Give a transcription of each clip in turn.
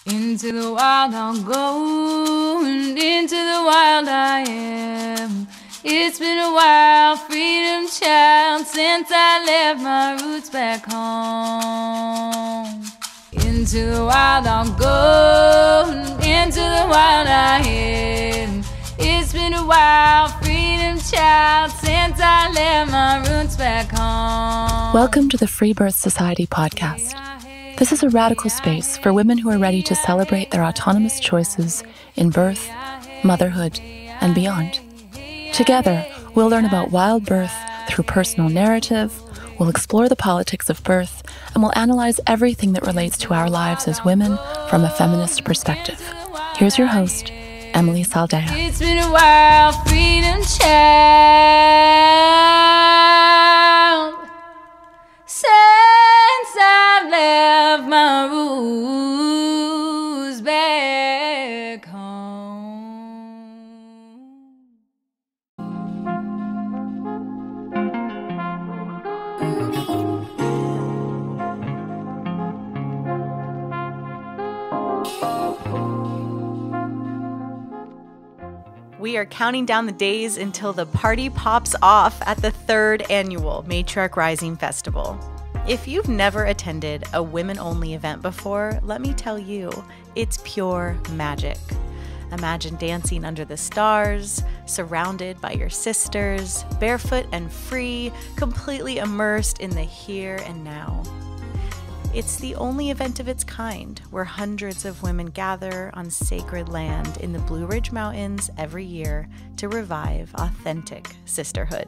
Into the wild I'll go, and into the wild I am. It's been a while, freedom child, since I left my roots back home. Into the wild I'll go, and into the wild I am. It's been a while, freedom child, since I left my roots back home. Welcome to the FREEBIRTH Society podcast. This is a radical space for women who are ready to celebrate their autonomous choices in birth, motherhood, and beyond. Together, we'll learn about wild birth through personal narrative, we'll explore the politics of birth, and we'll analyze everything that relates to our lives as women from a feminist perspective. Here's your host, Emily Saldea. It's been a while, freedom child, since I've left my roots back home. We are counting down the days until the party pops off at the 3rd annual Matriarch Rising Festival. If you've never attended a women-only event before, let me tell you, it's pure magic. Imagine dancing under the stars, surrounded by your sisters, barefoot and free, completely immersed in the here and now. It's the only event of its kind where hundreds of women gather on sacred land in the Blue Ridge Mountains every year to revive authentic sisterhood.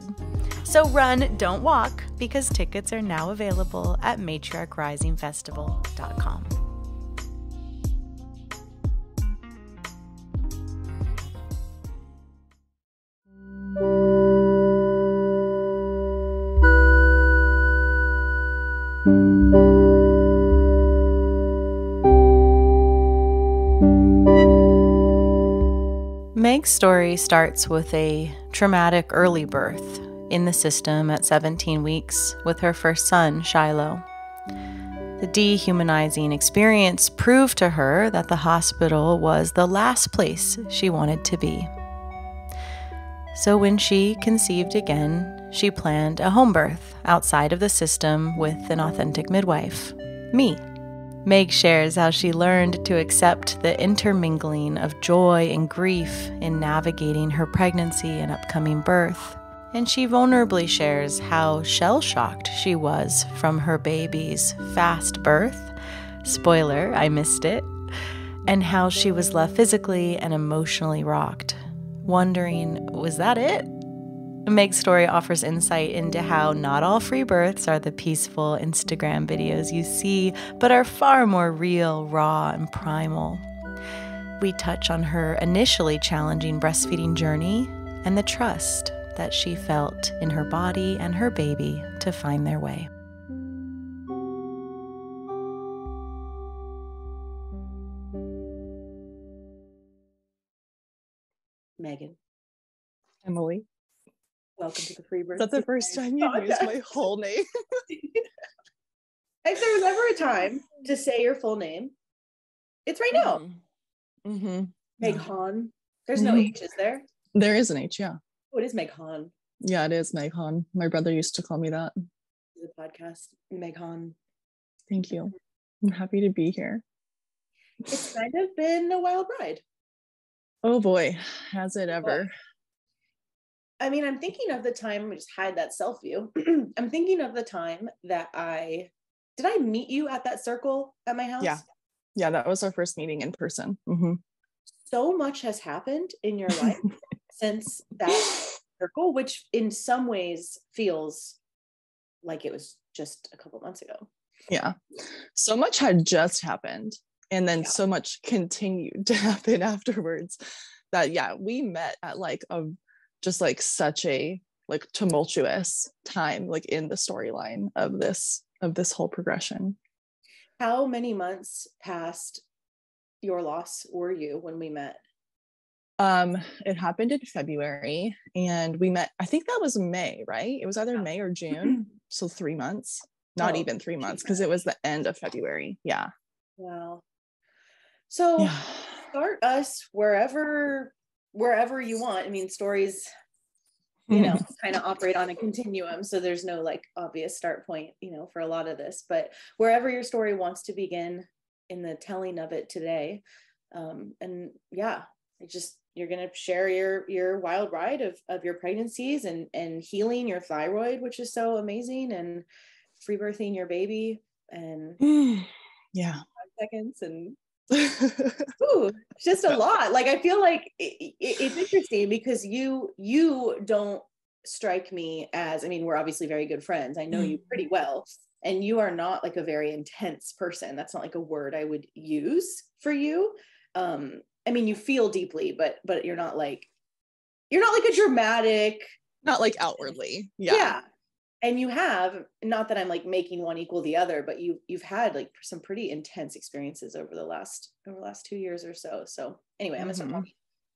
So run, don't walk, because tickets are now available at matriarchrisingfestival.com. Meg's story starts with a traumatic early birth in the system at 17 weeks with her first son, Shiloh. The dehumanizing experience proved to her that the hospital was the last place she wanted to be. So when she conceived again, she planned a home birth outside of the system with an authentic midwife, me. Meg shares how she learned to accept the intermingling of joy and grief in navigating her pregnancy and upcoming birth. And she vulnerably shares how shell-shocked she was from her baby's fast birth. Spoiler, I missed it. And how she was left physically and emotionally rocked, wondering, was that it? Meg's story offers insight into how not all free births are the peaceful Instagram videos you see, but are far more real, raw, and primal. We touch on her initially challenging breastfeeding journey and the trust that she felt in her body and her baby to find their way. Megan. Emily. Welcome to the FREEBIRTH. That's the first time you've used my whole name. If there was ever a time to say your full name, it's right now. Mm-hmm. Meg Han. There's no H, is there? There is an H, yeah. Oh, it is Meg Han. Yeah, it is Meg Han. My brother used to call me that. The podcast, Meg Han. Thank you. I'm happy to be here. It's kind of been a wild ride. Oh boy, has it ever. I mean, I'm thinking of the time, let me just hide that self view. I'm thinking of the time that did I meet you at that circle at my house? Yeah, that was our first meeting in person. Mm-hmm. So much has happened in your life since that circle, which in some ways feels like it was just a couple months ago. Yeah, so much had just happened, and then so much continued to happen afterwards that, we met at such a tumultuous time in the storyline of this whole progression. How many months past your loss were you when we met? It happened in February, and we met, I think that was May, right? It was either May or June. So 3 months, not even 3 months, because it was the end of February. Yeah. Wow. So Yeah. start us wherever you want. I mean, stories, you know, kind of operate on a continuum. So there's no like obvious start point, you know, for a lot of this, but wherever your story wants to begin in the telling of it today. And yeah, you're going to share your wild ride of your pregnancies and healing your thyroid, which is so amazing, and free birthing your baby and yeah, 5 seconds and ooh, it's just a lot. Like, I feel like it's interesting because you don't strike me as, I mean, we're obviously very good friends. I know you pretty well, and you are not like a very intense person. That's not like a word I would use for you. I mean, you feel deeply, but you're not like a dramatic, not like outwardly. Yeah. And you have, not that I'm like making one equal the other, but you've had like some pretty intense experiences over the last 2 years or so. So anyway, I'm gonna start talking.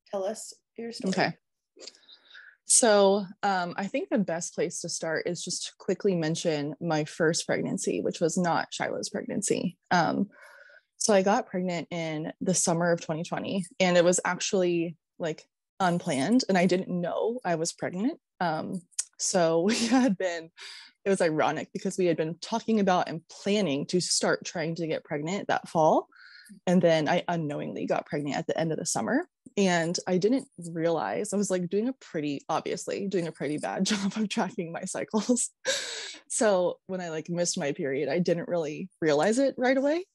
Tell us your story. Okay. So I think the best place to start is just to quickly mention my first pregnancy, which was not Shiloh's pregnancy. So I got pregnant in the summer of 2020, and it was actually like unplanned, and I didn't know I was pregnant. So it was ironic because we had been talking about and planning to start trying to get pregnant that fall. And then I unknowingly got pregnant at the end of the summer, and I didn't realize I was like doing a pretty bad job of tracking my cycles. So when I like missed my period, I didn't really realize it right away.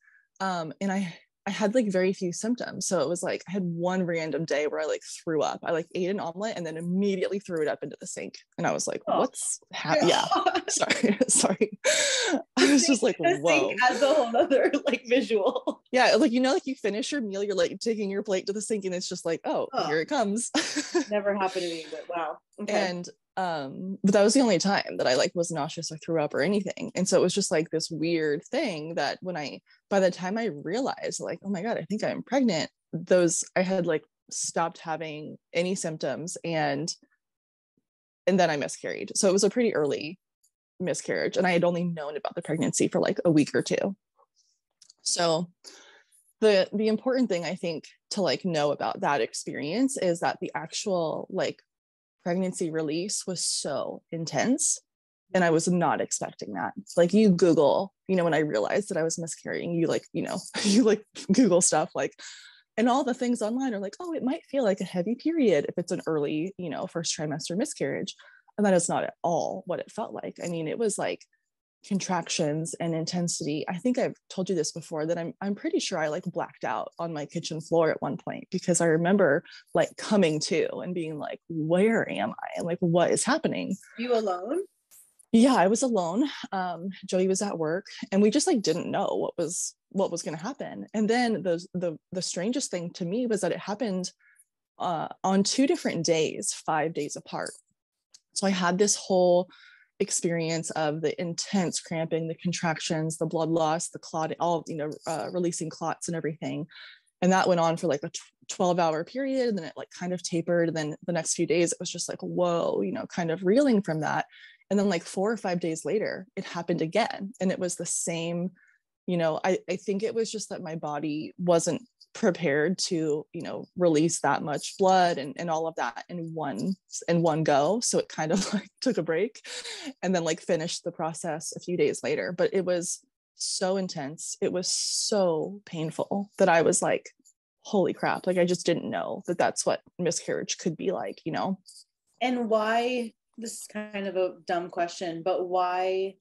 And I had like very few symptoms. So it was like, I had one random day where I like threw up. I like ate an omelet and then immediately threw it up into the sink. And I was like, what's happening? Yeah. Sorry. I was just like, whoa. As a whole other like visual. Yeah. Like, you know, like you finish your meal, you're like taking your plate to the sink and it's just like, oh. Here it comes. Never happened to me, but wow. Okay. And but that was the only time that I like was nauseous or threw up or anything. And so it was just like this weird thing that by the time I realized like, oh my God, I think I'm pregnant, I had like stopped having any symptoms, and then I miscarried. So it was a pretty early miscarriage, and I had only known about the pregnancy for like a week or two. So the important thing I think to like know about that experience is that the actual like pregnancy release was so intense, and I was not expecting that. Like, you Google, you know, when I realized that I was miscarrying, you like, you know, you like Google stuff like, and all the things online are like, oh, it might feel like a heavy period if it's an early, you know, first trimester miscarriage. And that is not at all what it felt like. I mean, it was like contractions and intensity. I think I've told you this before, that I'm pretty sure I like blacked out on my kitchen floor at one point, because I remember like coming to and being like, where am I? And like, what is happening? You alone? Yeah, I was alone. Joey was at work, and we just like didn't know what was going to happen. And then the strangest thing to me was that it happened on 2 different days, 5 days apart. So I had this whole experience of the intense cramping, the contractions, the blood loss, the clot, all, you know, releasing clots and everything. And that went on for like a 12-hour period. And then it like kind of tapered. And then the next few days, it was just like, whoa, you know, kind of reeling from that. And then like 4 or 5 days later, it happened again. And it was the same, you know, I think it was just that my body wasn't prepared to, you know, release that much blood and all of that in one go. So it kind of like took a break and then like finished the process a few days later. But it was so intense. It was so painful that I was like, holy crap. Like, I just didn't know that that's what miscarriage could be like, you know? And why, this is kind of a dumb question, but why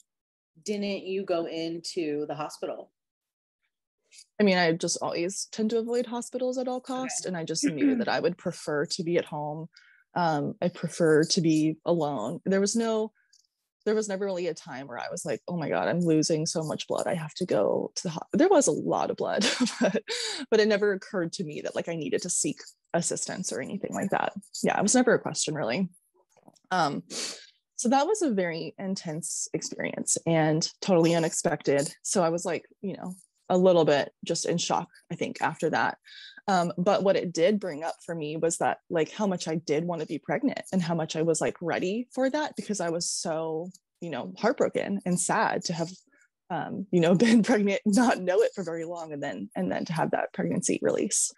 didn't you go into the hospital? I mean, I just always tend to avoid hospitals at all costs. Okay. And I just knew that I would prefer to be at home. I prefer to be alone. There was never really a time where I was like, oh my God, I'm losing so much blood, I have to go to the hospital. There was a lot of blood, but it never occurred to me that like I needed to seek assistance or anything like that. Yeah, it was never a question really. So that was a very intense experience and totally unexpected. So I was like, you know, a little bit just in shock, I think, after that. But what it did bring up for me was that like how much I did want to be pregnant and how much I was like ready for that, because I was so, you know, heartbroken and sad to have been pregnant, not know it for very long, and then to have that pregnancy release.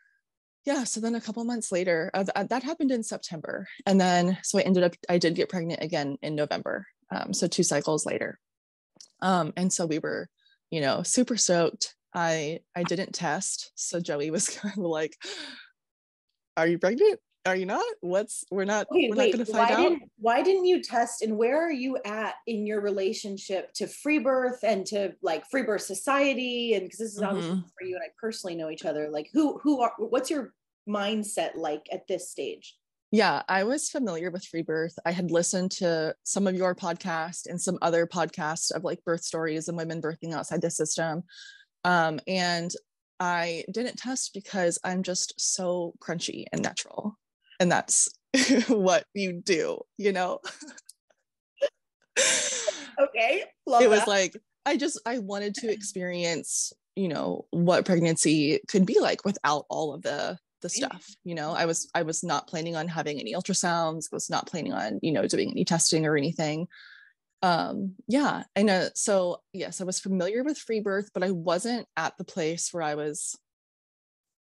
Yeah. So then a couple months later, that happened in September. And then, so I did get pregnant again in November. So 2 cycles later. And so we were, super stoked. I didn't test. So Joey was kind of like, are you pregnant? Are you not? We're not going to find out. Why didn't you test, and where are you at in your relationship to FREEBIRTH and to like FREEBIRTH Society? And because this is obviously where you and I personally know each other, like what's your mindset like at this stage? Yeah, I was familiar with FREEBIRTH. I had listened to some of your podcasts and some other podcasts of like birth stories and women birthing outside the system. And I didn't test because I'm just so crunchy and natural. And that's what you do, Okay. Love it was that. like, I wanted to experience, what pregnancy could be like without all of the stuff. I was not planning on having any ultrasounds, was not planning on, doing any testing or anything. Yeah. And so yes, I was familiar with FREEBIRTH, but I wasn't at the place where I was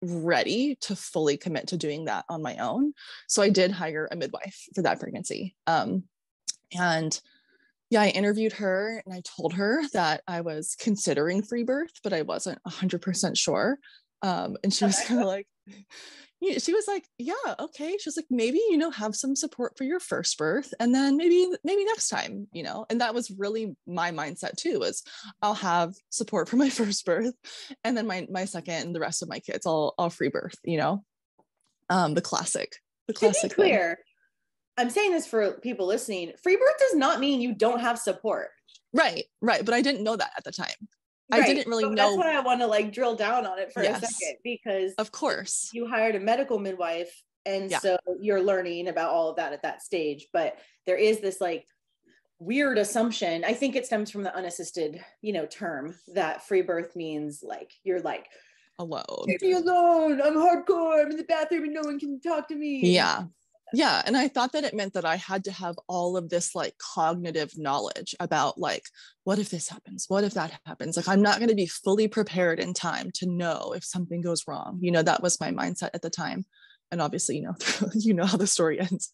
ready to fully commit to doing that on my own. So I did hire a midwife for that pregnancy. And yeah, I interviewed her and I told her that I was considering FREEBIRTH, but I wasn't 100% sure. And she was kind of like, she was like, yeah, okay. She was like, maybe, have some support for your first birth. And then maybe next time, and that was really my mindset too, is I'll have support for my first birth. And then my second and the rest of my kids, I'll FREEBIRTH, the classic To be clear, I'm saying this for people listening, FREEBIRTH does not mean you don't have support. Right. But I didn't know that at the time. Right. I didn't really know. That's why I want to like drill down on it for a second, because of course you hired a medical midwife, and so you're learning about all of that at that stage. But there is this like weird assumption. I think it stems from the unassisted, term that FREEBIRTH means like you're like alone. Leave me alone. I'm hardcore. I'm in the bathroom and no one can talk to me. Yeah. And I thought that it meant that I had to have all of this like cognitive knowledge about like, what if this happens? What if that happens? Like, I'm not going to be fully prepared in time to know if something goes wrong. That was my mindset at the time. And obviously, how the story ends.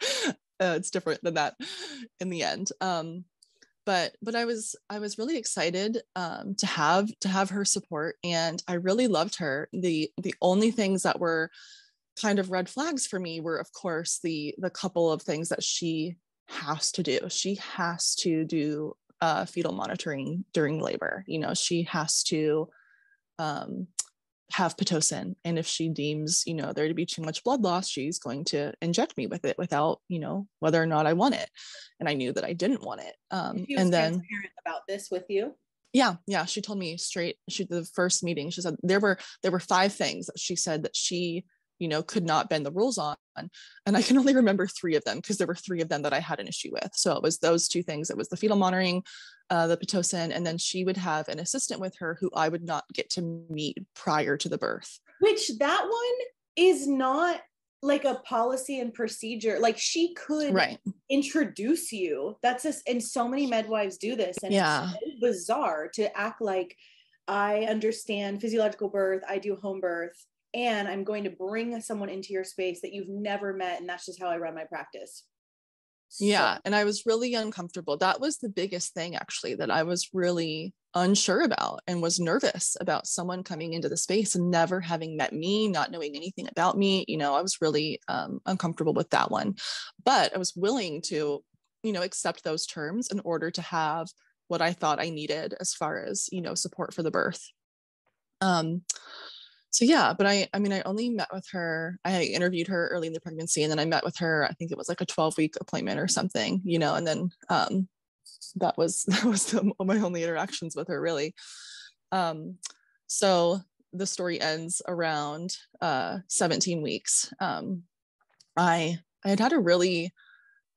It's different than that in the end. But I was really excited to have her support, and I really loved her. The only things that were kind of red flags for me were, of course, the couple of things that she has to do. She has to do fetal monitoring during labor. She has to have Pitocin, and if she deems there to be too much blood loss, she's going to inject me with it without whether or not I want it. And I knew that I didn't want it. She was transparent about this with you. Yeah, she told me straight. The first meeting, she said there were 5 things that she said that she could not bend the rules on. And I can only remember 3 of them because there were 3 of them that I had an issue with. So it was those 2 things. It was the fetal monitoring, the Pitocin, and then she would have an assistant with her who I would not get to meet prior to the birth. Which that one is not like a policy and procedure. Like she could introduce you. That's just, and so many midwives do this. And it's so bizarre to act like I understand physiological birth, I do home birth, and I'm going to bring someone into your space that you've never met. And that's just how I run my practice. Yeah. And I was really uncomfortable. That was the biggest thing, actually, that I was really unsure about and was nervous about someone coming into the space and never having met me, not knowing anything about me. I was really uncomfortable with that one, but I was willing to, accept those terms in order to have what I thought I needed as far as, support for the birth. So yeah, but I only met with her. I interviewed her early in the pregnancy, and then I met with her. I think it was like a 12-week appointment or something, and then that was my only interactions with her, really. So the story ends around 17 weeks. I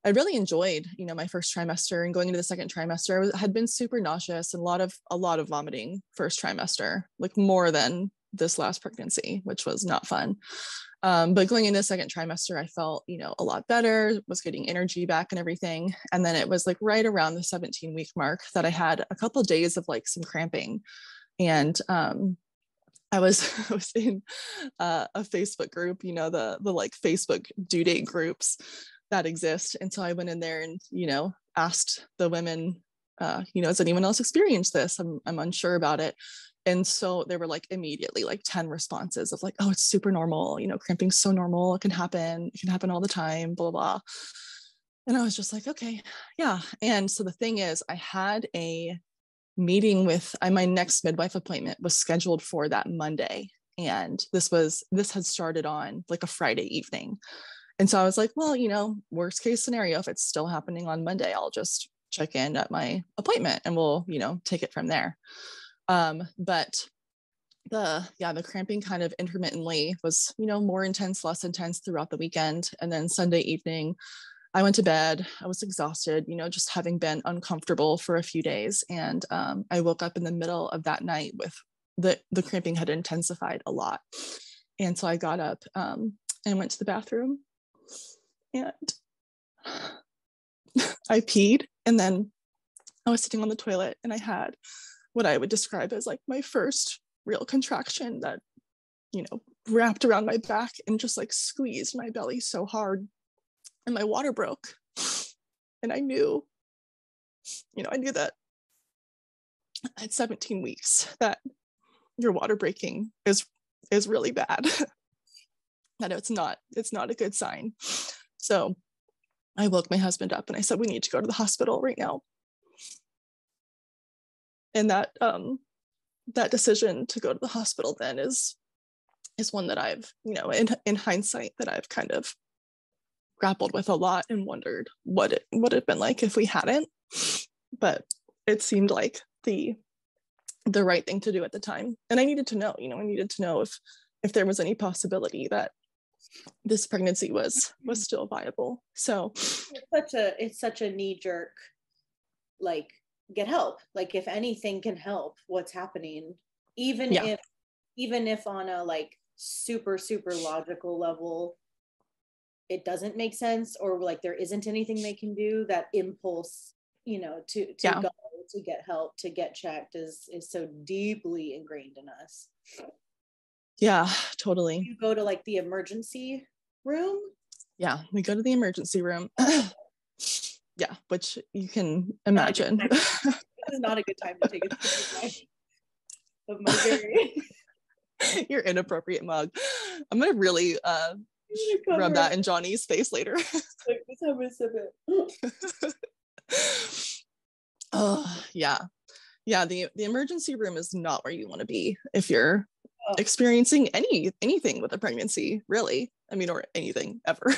really enjoyed, my first trimester, and going into the second trimester, I had been super nauseous and a lot of vomiting first trimester, like more than this last pregnancy, which was not fun. But going into the second trimester, I felt, a lot better, was getting energy back and everything. And then it was like right around the 17-week mark that I had a couple of days of like some cramping. And I was in a Facebook group, the like Facebook due date groups that exist. And so I went in there and, asked the women, has anyone else experienced this? I'm unsure about it. And so there were like immediately like 10 responses of like, oh, it's super normal. Cramping's so normal. It can happen all the time, blah, blah. And I was just like, okay, yeah. And so the thing is, I had a meeting with my next midwife appointment was scheduled for that Monday. And this had started on like a Friday evening. And so I was like, well, worst case scenario, if it's still happening on Monday, I'll just check in at my appointment and we'll, take it from there. But the cramping kind of intermittently was, more intense, less intense throughout the weekend. And then Sunday evening, I went to bed. I was exhausted, just having been uncomfortable for a few days. And I woke up in the middle of that night with the cramping had intensified a lot. And so I got up and went to the bathroom and I peed. And then I was sitting on the toilet and I had what I would describe as like my first real contraction that, wrapped around my back and just like squeezed my belly so hard. And my water broke. And I knew that at 17 weeks that your water breaking is really bad. That it's not a good sign. So I woke my husband up and I said, we need to go to the hospital right now. And that decision to go to the hospital then is one that I've, in hindsight, that I've kind of grappled with a lot and wondered what it would have been like if we hadn't. But it seemed like the right thing to do at the time. And I needed to know, if there was any possibility that this pregnancy was still viable. So it's such a knee-jerk, like, get help. Like, if anything can help what's happening, even if on a like super logical level it doesn't make sense, or like there isn't anything they can do, that impulse, to go to get help, to get checked is so deeply ingrained in us. Yeah, totally. You go to like the emergency room? Yeah, we go to the emergency room. Yeah, which you can imagine. This is not a good time to take a sip of my very your inappropriate mug. I'm gonna really rub that in Johnny's face later. Like, let's have a sip it. Oh yeah. The emergency room is not where you want to be if you're experiencing anything with a pregnancy, really. I mean, or anything ever.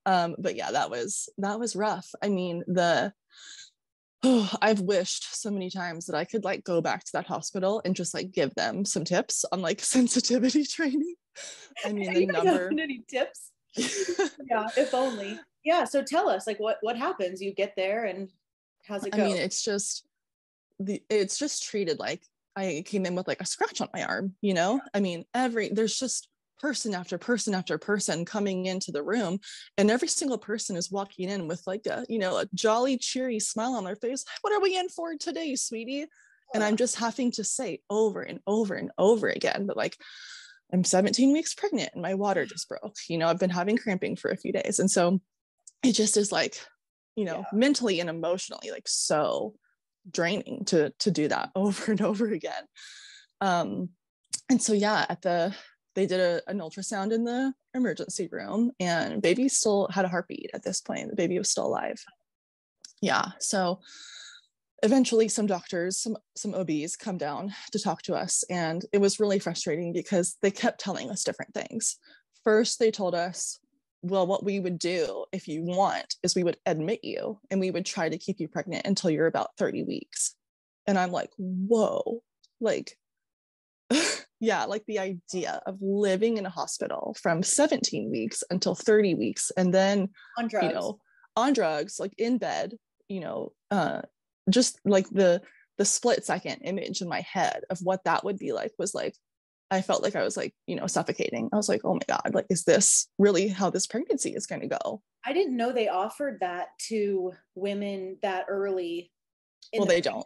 But yeah, that was rough. I mean, I've wished so many times that I could like go back to that hospital and just like give them some tips on like sensitivity training. I mean, the number. Any tips? Yeah, if only. Yeah. So tell us, like, what happens? You get there and how's it go? I mean, it's just treated like I came in with like a scratch on my arm, I mean, there's just person after person after person coming into the room, and every single person is walking in with like a jolly, cheery smile on their face. What are we in for today, sweetie? And I'm just having to say over and over and over again that like, I'm 17 weeks pregnant and my water just broke. I've been having cramping for a few days. And so it just is like, mentally and emotionally, like so draining to do that over and over again. And so, yeah, they did an ultrasound in the emergency room, and baby still had a heartbeat at this point. The baby was still alive. Yeah. So eventually some doctors, some OBs come down to talk to us. And it was really frustrating because they kept telling us different things. First, they told us, well, what we would do if you want is we would admit you and we would try to keep you pregnant until you're about 30 weeks. And I'm like, whoa, like, yeah, like the idea of living in a hospital from 17 weeks until 30 weeks and then on drugs, like in bed, just like the split second image in my head of what that would be like was like, I felt like I was like, suffocating. I was like, oh my God, like, is this really how this pregnancy is going to go? I didn't know they offered that to women that early. Well, they don't.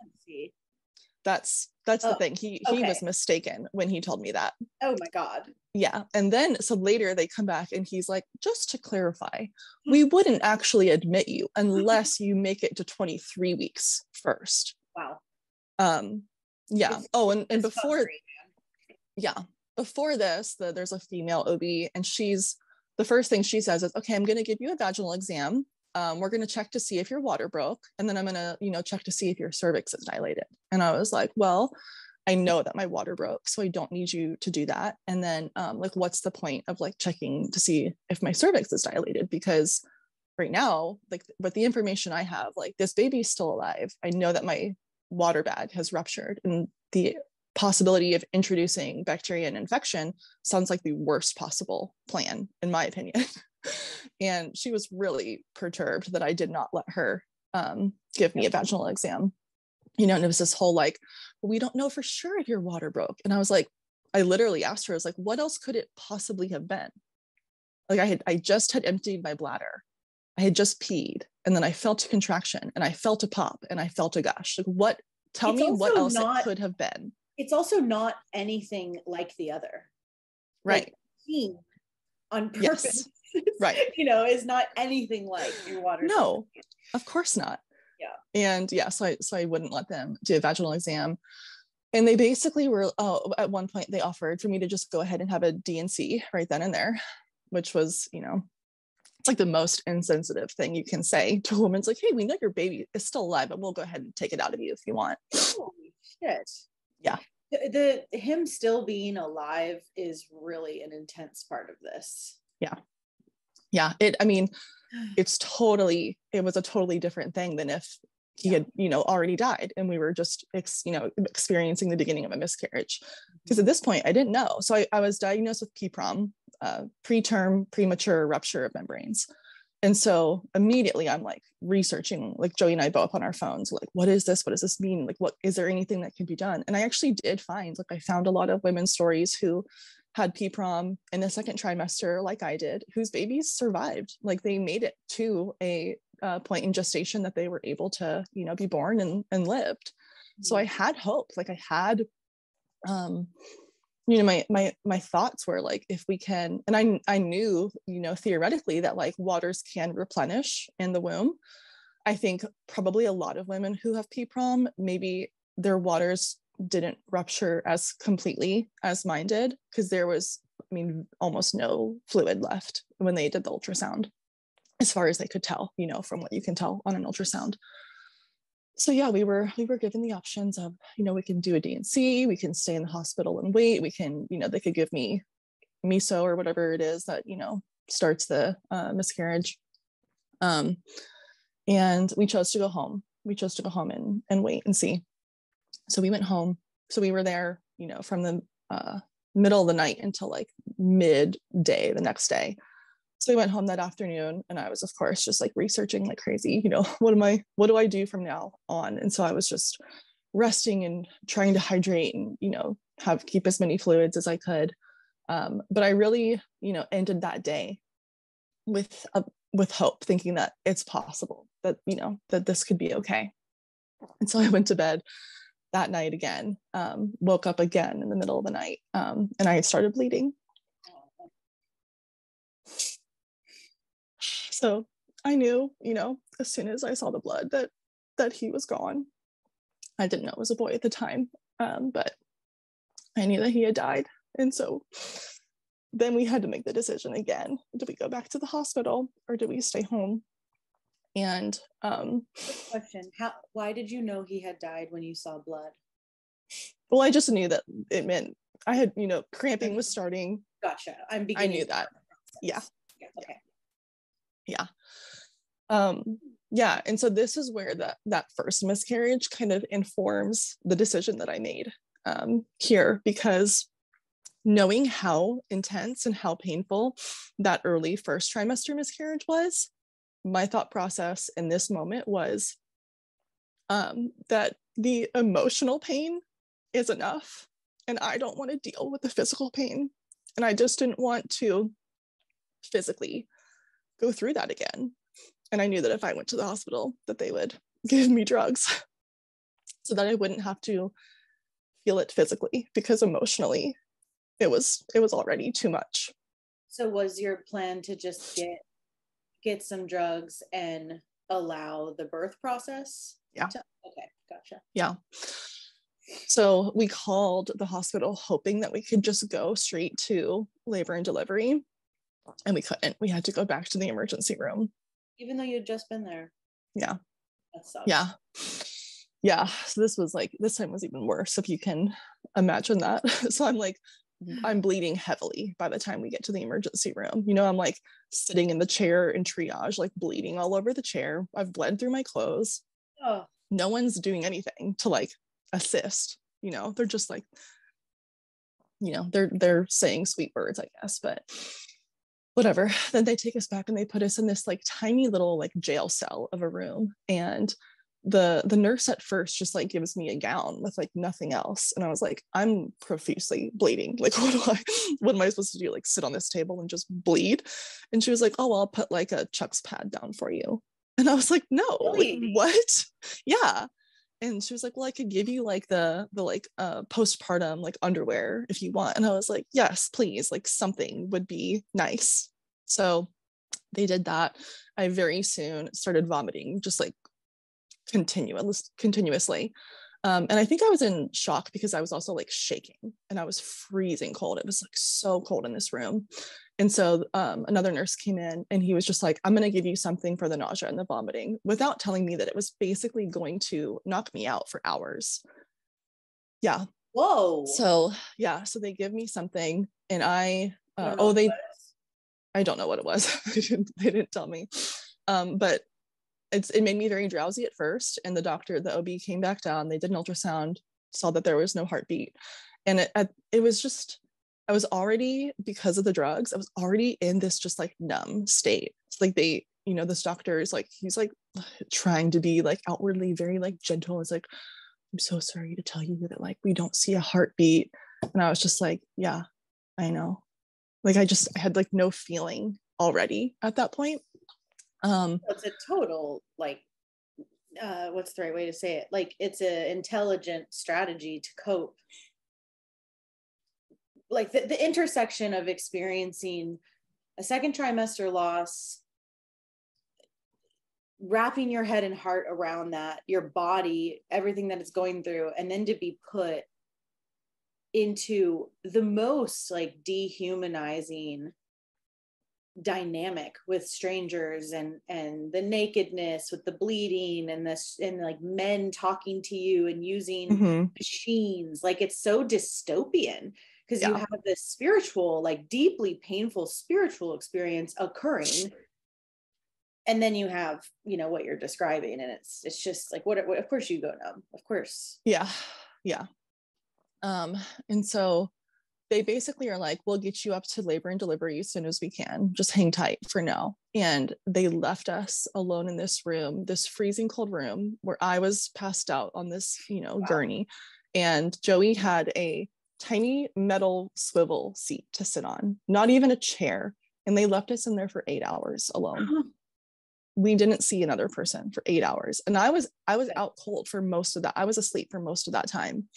That's the thing. He was mistaken when he told me that. Oh my God. Yeah. And then, so later they come back and he's like, just to clarify, we wouldn't actually admit you unless you make it to 23 weeks first. Wow. Yeah. And before, before this, there's a female OB, and the first thing she says is, okay, I'm going to give you a vaginal exam. We're going to check to see if your water broke. And then I'm going to, check to see if your cervix is dilated. And I was like, well, I know that my water broke, so I don't need you to do that. And then like, what's the point of like checking to see if my cervix is dilated? Because right now, like with the information I have, like this baby's still alive. I know that my water bag has ruptured, and the possibility of introducing bacteria and infection sounds like the worst possible plan, in my opinion. And she was really perturbed that I did not let her give me a vaginal exam, and it was this whole like, well, we don't know for sure if your water broke. And I was like, I literally asked her, I was like, what else could it possibly have been? Like I just had emptied my bladder. I had just peed, and then I felt a contraction, and I felt a pop, and I felt a gush. Like, tell me what else it could have been. It's also not anything like the other. Right. Like, on purpose. Yes. Right. Is not anything like your water. No, of course not. Yeah. And so I wouldn't let them do a vaginal exam. And they basically were, at one point they offered for me to just go ahead and have a D&C right then and there, which was, it's like the most insensitive thing you can say to a woman. It's like, hey, we know your baby is still alive, but we'll go ahead and take it out of you if you want. Holy shit. Yeah. Him still being alive is really an intense part of this. Yeah. Yeah. It was a totally different thing than if he had, already died and we were just, experiencing the beginning of a miscarriage. Because at this point I didn't know. So I was diagnosed with PPROM, preterm premature rupture of membranes. And so immediately I'm like researching, like Joey and I both on our phones, like, what is this? What does this mean? Like, what, is there anything that can be done? And I actually did find, like, I found a lot of women's stories who had PPROM in the second trimester, like I did, whose babies survived. Like they made it to a point in gestation that they were able to, be born and lived. So I had hope. Like I had, my thoughts were like, if we can, and I knew, theoretically that like waters can replenish in the womb. I think probably a lot of women who have PPROM, maybe their waters didn't rupture as completely as mine did, because there was, almost no fluid left when they did the ultrasound, as far as they could tell, from what you can tell on an ultrasound. So yeah, we were given the options of, we can do a D&C, we can stay in the hospital and wait, we can, they could give me miso or whatever it is that, starts the miscarriage. And we chose to go home. We chose to go home and wait and see. So we went home. So we were there, from the middle of the night until like midday the next day. So we went home that afternoon, and I was, of course, just like researching like crazy, what do I do from now on? And so I was just resting and trying to hydrate and, keep as many fluids as I could. But I really, ended that day with hope, thinking that it's possible that, that this could be okay. And so I went to bed that night again, woke up again in the middle of the night, and I had started bleeding. So I knew, as soon as I saw the blood that he was gone. I didn't know it was a boy at the time, but I knew that he had died. And so then we had to make the decision again. Do we go back to the hospital or do we stay home? And question, why did you know he had died when you saw blood? Well, I just knew that it meant I had, cramping was starting. Gotcha. I knew that. Yeah. Okay. Yeah. Yeah. And so this is where that first miscarriage kind of informs the decision that I made here, because knowing how intense and how painful that early first trimester miscarriage was, my thought process in this moment was that the emotional pain is enough and I don't want to deal with the physical pain. And I just didn't want to physically go through that again. And I knew that if I went to the hospital, that they would give me drugs so that I wouldn't have to feel it physically, because emotionally it was already too much. So was your plan to just get some drugs and allow the birth process? Yeah. Okay, gotcha. Yeah. So we called the hospital hoping that we could just go straight to labor and delivery, and we couldn't. We had to go back to the emergency room. Even though you'd just been there. Yeah. That sucks. Yeah. Yeah. So this time was even worse, if you can imagine that. So I'm bleeding heavily by the time we get to the emergency room. I'm like sitting in the chair in triage, like bleeding all over the chair. I've bled through my clothes. Oh. No one's doing anything to like assist. They're just like, they're saying sweet words, I guess, but whatever. Then they take us back and they put us in this like tiny little like jail cell of a room. And the nurse at first just like gives me a gown with like nothing else. And I was like, I'm profusely bleeding. Like, what am I supposed to do? Like sit on this table and just bleed? And she was like, oh, I'll put like a Chuck's pad down for you. And I was like, no, like, what? Yeah. And she was like, well, I could give you like the postpartum like underwear if you want. And I was like, yes, please, like something would be nice. So they did that. I very soon started vomiting, just like continuously. And I think I was in shock because I was also like shaking and I was freezing cold. It was like so cold in this room. And so another nurse came in and he was just like, I'm going to give you something for the nausea and the vomiting, without telling me that it was basically going to knock me out for hours. Yeah. Whoa. So yeah. So they give me something and I don't know what it was. They didn't tell me. But it made me very drowsy at first. And the OB came back down, they did an ultrasound, saw that there was no heartbeat. And it was just, I was already, because of the drugs, I was already in this just like numb state. It's like this doctor is like, he's like trying to be like outwardly very like gentle. It's like, I'm so sorry to tell you that like we don't see a heartbeat. And I was just like, yeah, I know. Like I had like no feeling already at that point. It's a total like what's the right way to say it? Like it's an intelligent strategy to cope. Like the intersection of experiencing a second trimester loss, wrapping your head and heart around that, your body, everything that it's going through, and then to be put into the most like dehumanizing dynamic with strangers and the nakedness with the bleeding and like men talking to you and using machines. Like it's so dystopian because you have this spiritual, like deeply painful spiritual experience occurring, and then you have what you're describing, and it's just like what of course you go numb, of course. Yeah And so they basically are like, we'll get you up to labor and delivery as soon as we can. Just hang tight for now. And they left us alone in this room, this freezing cold room where I was passed out on this, gurney. And Joey had a tiny metal swivel seat to sit on, not even a chair. And they left us in there for 8 hours alone. We didn't see another person for 8 hours. And I was out cold for most of that. I was asleep for most of that time.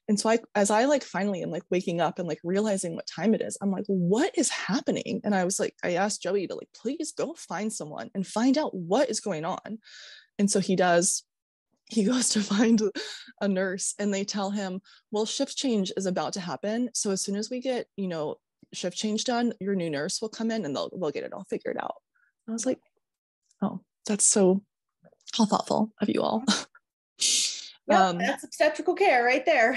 And so as I like finally am like waking up and like realizing what time it is, I'm like, what is happening? And I was like, I asked Joey to like, please go find someone and find out what is going on. And so he does. He goes to find a nurse and they tell him, well, shift change is about to happen. So as soon as we get, shift change done, your new nurse will come in and they'll get it all figured out. I was like, oh, that's so how thoughtful of you all. That's obstetrical care right there.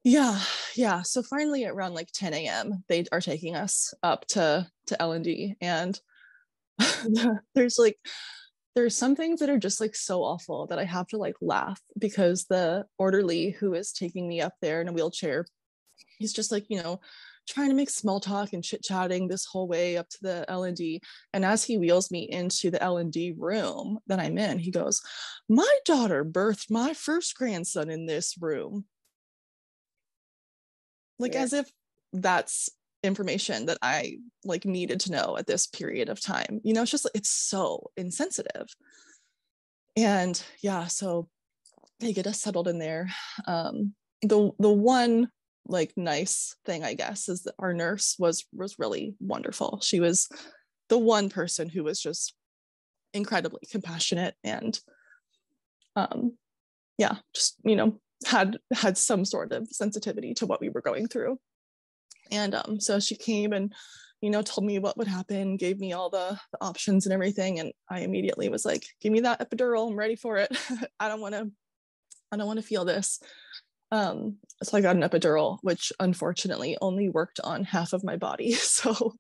Yeah. So finally at around like 10 a.m. they are taking us up to L&D, and there's some things that are just like so awful that I have to like laugh, because the orderly who is taking me up there in a wheelchair, he's just like, trying to make small talk and chit-chatting this whole way up to the L&D. And as he wheels me into the L&D room that I'm in, he goes, my daughter birthed my first grandson in this room. like as if that's information that I like needed to know at this period of time. You know, it's just, it's so insensitive. And yeah, so they get us settled in there. The one like nice thing, I guess, is that our nurse was really wonderful. She was the one person who was just incredibly compassionate and yeah, just, you know, had some sort of sensitivity to what we were going through. And so she came and, you know, told me what would happen, gave me all the options and everything. And I immediately was like, give me that epidural. I'm ready for it. I don't want to feel this. So I got an epidural, which unfortunately only worked on half of my body. So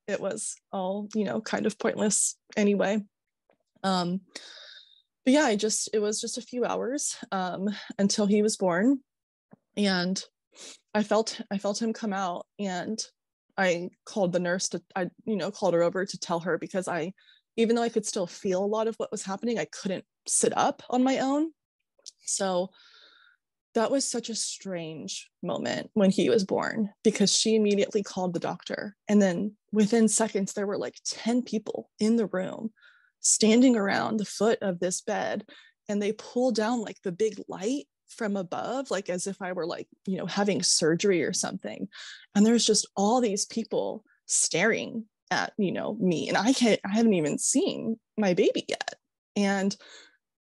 it was all, you know, kind of pointless anyway. But yeah, it was just a few hours until he was born. And I felt him come out, and I called the nurse called her over to tell her, because even though I could still feel a lot of what was happening, I couldn't sit up on my own. So that was such a strange moment when he was born, because she immediately called the doctor. And then within seconds, there were like 10 people in the room standing around the foot of this bed. And they pulled down like the big light from above, like as if I were like, you know, having surgery or something. And there's just all these people staring at, you know, me. And I haven't even seen my baby yet. And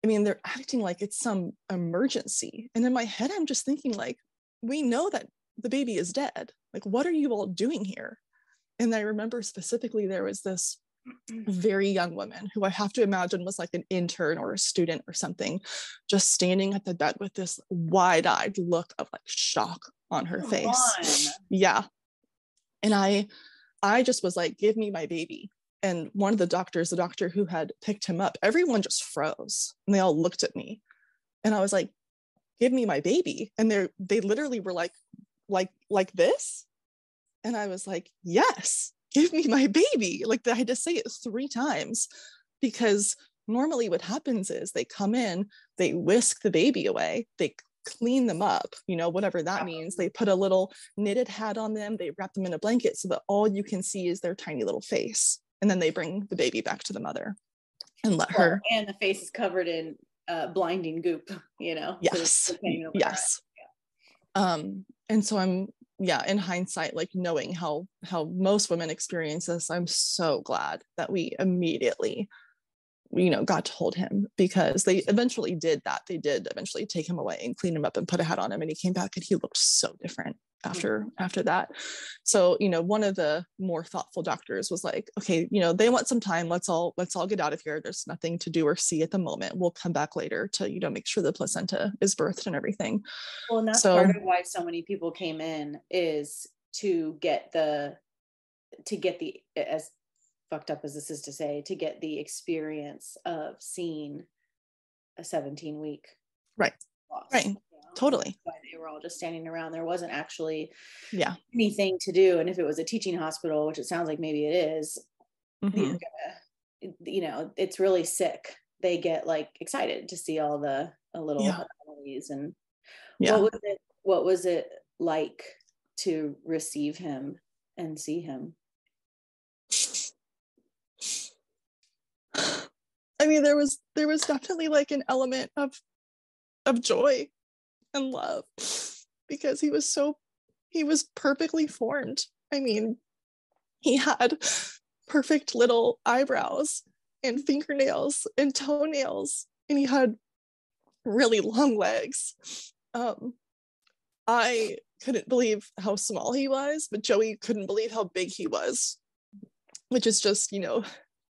I mean, they're acting like it's some emergency. And in my head, I'm just thinking like, we know that the baby is dead. Like, what are you all doing here? And I remember specifically there was this very young woman who I have to imagine was like an intern or a student or something, just standing at the bed with this wide-eyed look of like shock on her face. Yeah. And I just was like, give me my baby. And one of the doctor who had picked him up, everyone just froze and they all looked at me. And I was like, give me my baby. And they literally were like this. And I was like, yes, give me my baby. Like I had to say it 3 times, because normally what happens is they come in, they whisk the baby away, they clean them up, you know, whatever that means. They put a little knitted hat on them, they wrap them in a blanket so that all you can see is their tiny little face. And then they bring the baby back to the mother and let her. And the face is covered in blinding goop, you know? Yes. So yes. Yeah. And so I'm, in hindsight, like knowing how most women experience this, I'm so glad that we immediately, you know, got to hold him, because they eventually did that. They did eventually take him away and clean him up and put a hat on him. And he came back and he looked so different after that. So, you know, one of the more thoughtful doctors was like, okay, you know, they want some time. Let's all get out of here. There's nothing to do or see at the moment. We'll come back later to, you know, make sure the placenta is birthed and everything. Well, and that's part of why so many people came in, is to get the, as fucked up as this is to say, to get the experience of seeing a 17-week. Right. Loss. Right. Totally. That's why they were all just standing around. There wasn't actually anything to do. And if it was a teaching hospital, which it sounds like maybe it is, you know, it's really sick. They get like excited to see all the little anomalies. And what was it like to receive him and see him? I mean, there was definitely like an element of joy and love, because he was perfectly formed. I mean, he had perfect little eyebrows and fingernails and toenails, and he had really long legs. I couldn't believe how small he was, but Joey couldn't believe how big he was, which is just, you know,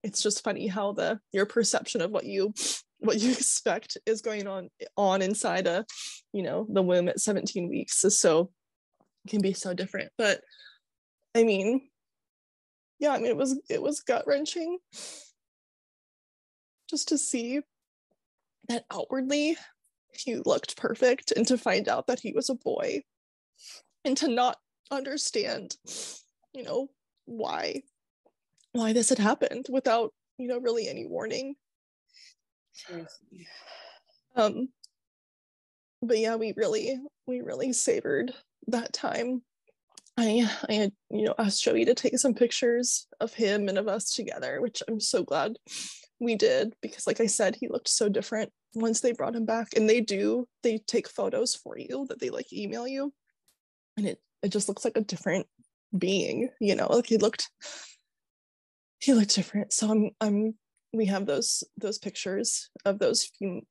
it's just funny how your perception of what you expect is going on inside the womb at 17 weeks can be so different. But I mean, it was gut-wrenching just to see that outwardly he looked perfect, and to find out that he was a boy, and to not understand, you know, why this had happened without, you know, really any warning. But yeah, we really savored that time I asked Joey to take some pictures of him and of us together, which I'm so glad we did, because like I said, he looked so different once they brought him back. And they take photos for you that they like email you, and it just looks like a different being, like he looked different. So we have those pictures of those few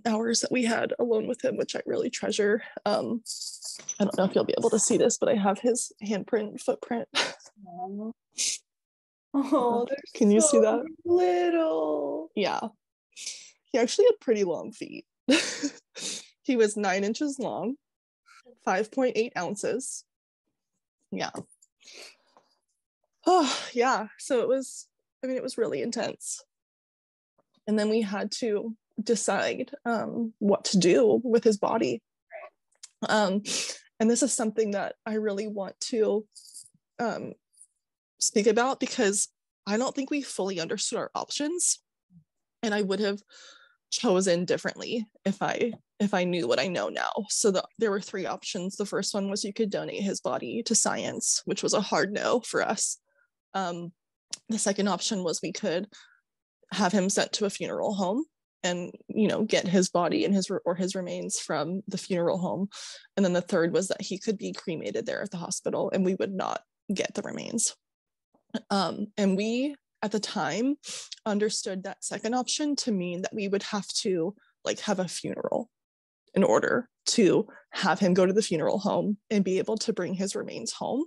hours that we had alone with him, which I really treasure. I don't know if you'll be able to see this, but I have his handprint footprint. Oh, can you see that? Little. Yeah. He actually had pretty long feet. He was 9 inches long, 5.8 ounces. Yeah. Oh, yeah. So it was really intense. And then we had to decide what to do with his body. And this is something that I really want to speak about, because I don't think we fully understood our options, and I would have chosen differently if I knew what I know now. So there were 3 options. The first one was you could donate his body to science, which was a hard no for us. The second option was we could have him sent to a funeral home and get his body and his remains from the funeral home. And then the third was that he could be cremated there at the hospital, and we would not get the remains. And we at the time understood that second option to mean that we would have to have a funeral in order to have him go to the funeral home and be able to bring his remains home.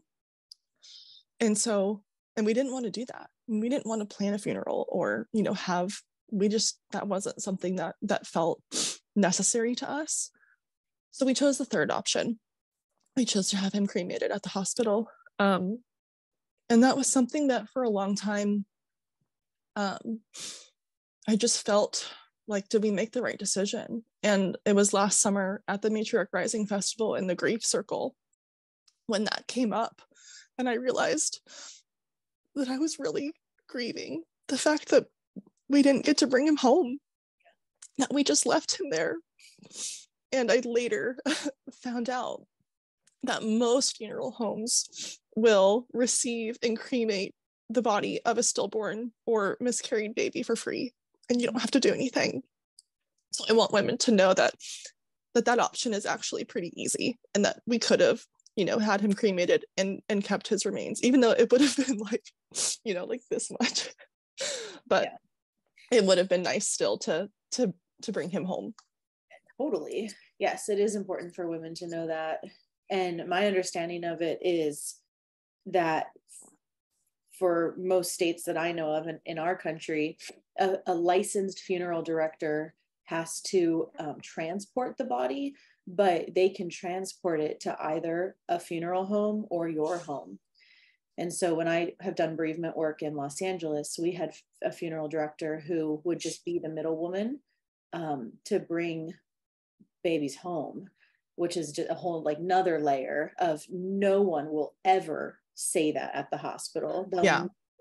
And we didn't want to do that. We didn't want to plan a funeral or that wasn't something that felt necessary to us. So we chose the third option. We chose to have him cremated at the hospital. And that was something that for a long time, I just felt like, did we make the right decision? And it was last summer at the Matriarch Rising Festival in the Grief Circle when that came up. And I realized that I was really grieving the fact that we didn't get to bring him home, that we just left him there. And I later found out that most funeral homes will receive and cremate the body of a stillborn or miscarried baby for free, and you don't have to do anything. So I want women to know that option is actually pretty easy, and that we could have had him cremated and kept his remains, even though it would have been like this much. But it would have been nice still to bring him home. Totally. Yes, it is important for women to know that. And my understanding of it is that for most states that I know of in our country, a licensed funeral director has to transport the body, but they can transport it to either a funeral home or your home. And so when I have done bereavement work in Los Angeles, we had a funeral director who would just be the middle woman to bring babies home, which is just a whole another layer of no one will ever say that at the hospital.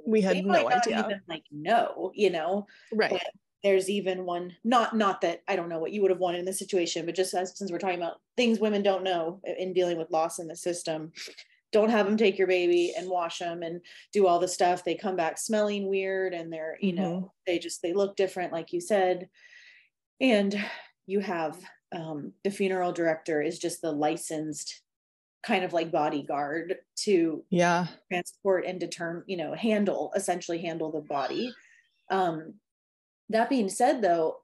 We had no idea. Even right. But there's even one, not that I don't know what you would have wanted in this situation, but just since we're talking about things women don't know in dealing with loss in the system, don't have them take your baby and wash them and do all the stuff. They come back smelling weird, and they're, they look different, like you said. And you have the funeral director is just the licensed kind of bodyguard to transport and essentially handle the body. That being said, though,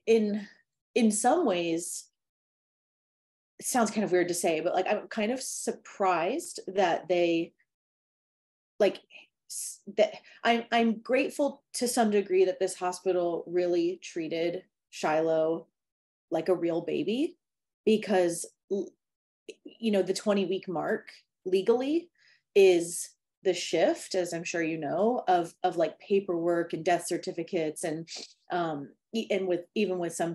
in some ways, it sounds kind of weird to say, but I'm kind of surprised that I'm grateful to some degree that this hospital really treated Shiloh like a real baby, because the 20-week mark legally is the shift, as I'm sure of paperwork and death certificates, and with some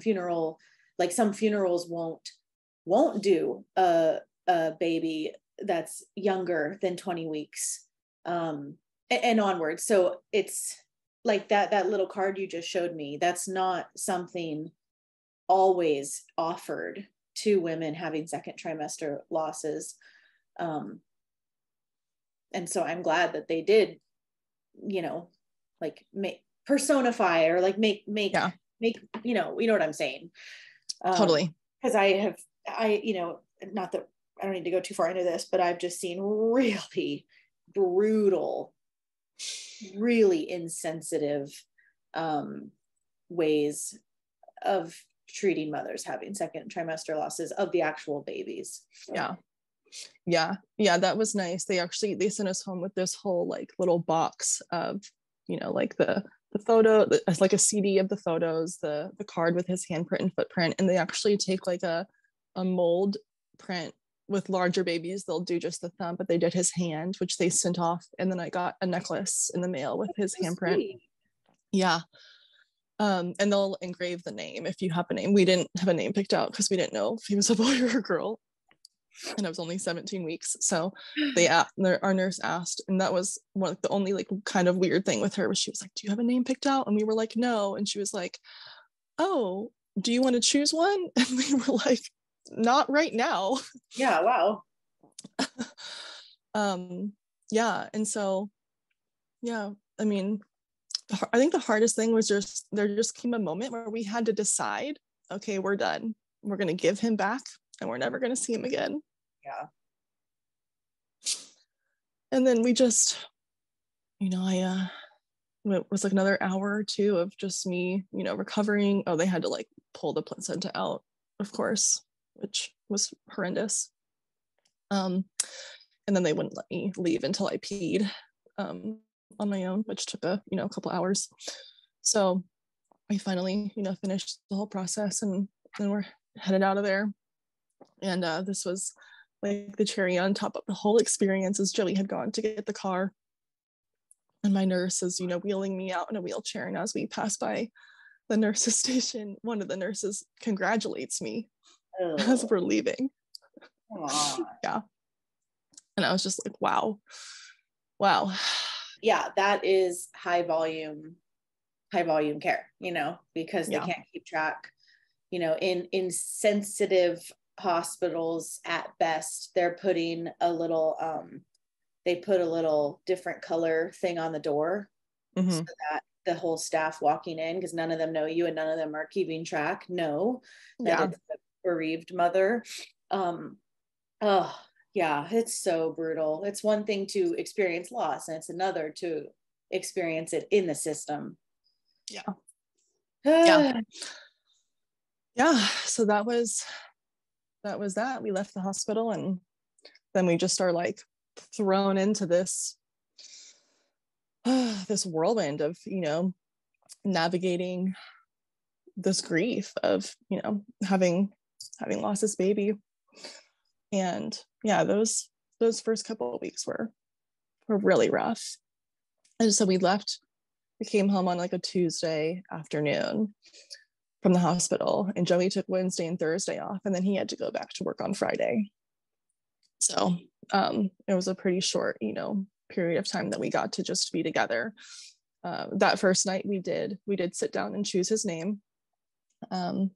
some funerals won't do a baby that's younger than 20 weeks and onward. So it's that little card you just showed me, that's not something always offered to women having second trimester losses. so I'm glad that they did, you know, like personify or like make, you know what I'm saying? Totally. Because you know, not that I don't need to go too far into this, but I've just seen really brutal, really insensitive ways of treating mothers having second trimester losses of the actual babies. Yeah, that was nice. They sent us home with this whole like little box of, you know, like the photo, like a CD of the photos, the card with his handprint and footprint, and they actually take like a mold print. With larger babies, they'll do just the thumb, but they did his hand, which they sent off, and then I got a necklace in the mail with his handprint. Sweet. Yeah. And they'll engrave the name if you have a name. We didn't have a name picked out because we didn't know if he was a boy or a girl, and I was only 17 weeks. So our nurse asked, and that was one of the only like kind of weird thing with her was she was like, "Do you have a name picked out?" And we were like, "No." And she was like, "Oh, do you want to choose one?" And we were like, "Not right now." Yeah. Wow. Yeah. And so, yeah, I mean, I think the hardest thing was there just came a moment where we had to decide, okay, we're done. We're going to give him back and we're never going to see him again. Yeah. And then we just, you know, it was like another hour or two of just me, you know, recovering. Oh, they had to like pull the placenta out, of course, which was horrendous. And then they wouldn't let me leave until I peed on my own, which took a couple hours. So I finally, you know, finished the whole process, and then we're headed out of there. And this was like the cherry on top of the whole experience, as Joey had gone to get the car. And my nurse is, you know, wheeling me out in a wheelchair. And as we pass by the nurse's station, one of the nurses congratulates me as we're leaving. Yeah. And I was just like, wow. Yeah, that is high volume care, you know, because they can't keep track, you know, in sensitive hospitals at best, they're putting a little, they put a little different color thing on the door so that the whole staff walking in, because none of them know you and none of them are keeping track, know that it's a bereaved mother. Yeah, it's so brutal. It's one thing to experience loss, and it's another to experience it in the system. Yeah. So that was that. We left the hospital, and then we just are like thrown into this whirlwind of, you know, navigating this grief of, you know, having lost this baby. And yeah, those first couple of weeks were really rough. And so we came home on like a Tuesday afternoon from the hospital, and Joey took Wednesday and Thursday off, and then he had to go back to work on Friday. So it was a pretty short, you know, period of time that we got to just be together. That first night we did sit down and choose his name. And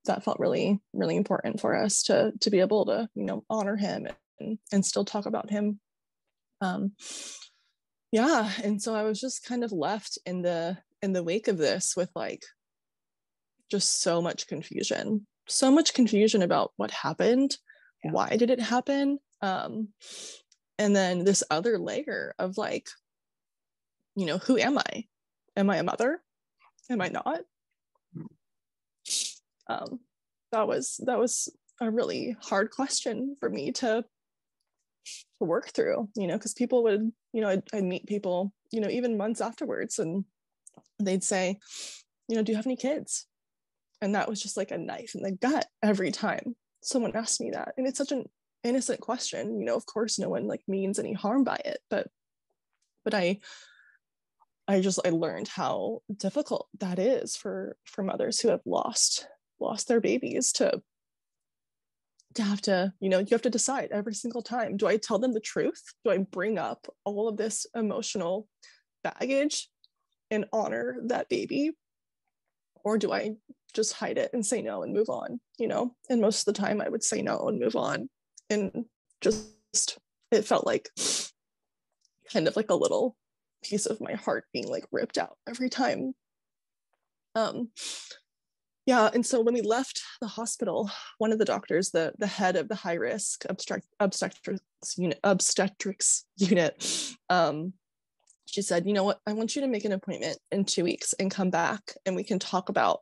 that felt really, really important for us to be able to, you know, honor him and still talk about him. Yeah. And so I was just kind of left in the wake of this with like just so much confusion about what happened. Yeah. Why did it happen? And then this other layer of like, you know, who am I? Am I a mother? Am I not? That was a really hard question for me to work through, you know, because people would, you know, I'd meet people, you know, even months afterwards, and they'd say, you know, do you have any kids? And that was just like a knife in the gut every time someone asked me that. And it's such an innocent question, you know, of course no one like means any harm by it, but I learned how difficult that is for mothers who have lost their babies to have to, you know, you have to decide every single time. Do I tell them the truth? Do I bring up all of this emotional baggage and honor that baby? Or do I just hide it and say no and move on, you know? And most of the time I would say no and move on. And just, it felt like kind of like a little piece of my heart being like ripped out every time. Yeah, and so when we left the hospital, one of the doctors, the head of the high risk obstetrics unit, she said, you know what, I want you to make an appointment in 2 weeks and come back, and we can talk about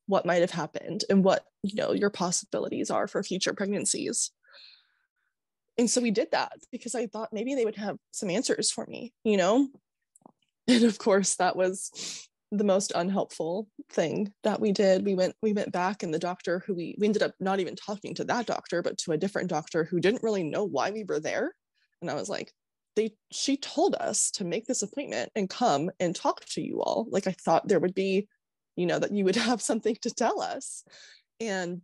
what might have happened and what, you know, your possibilities are for future pregnancies. And so we did that because I thought maybe they would have some answers for me, you know. And of course, that was the most unhelpful thing that we did. We went back, and the doctor who we ended up not even talking to that doctor, but to a different doctor who didn't really know why we were there. And I was like, she told us to make this appointment and come and talk to you all. Like, I thought there would be, you know, that you would have something to tell us. And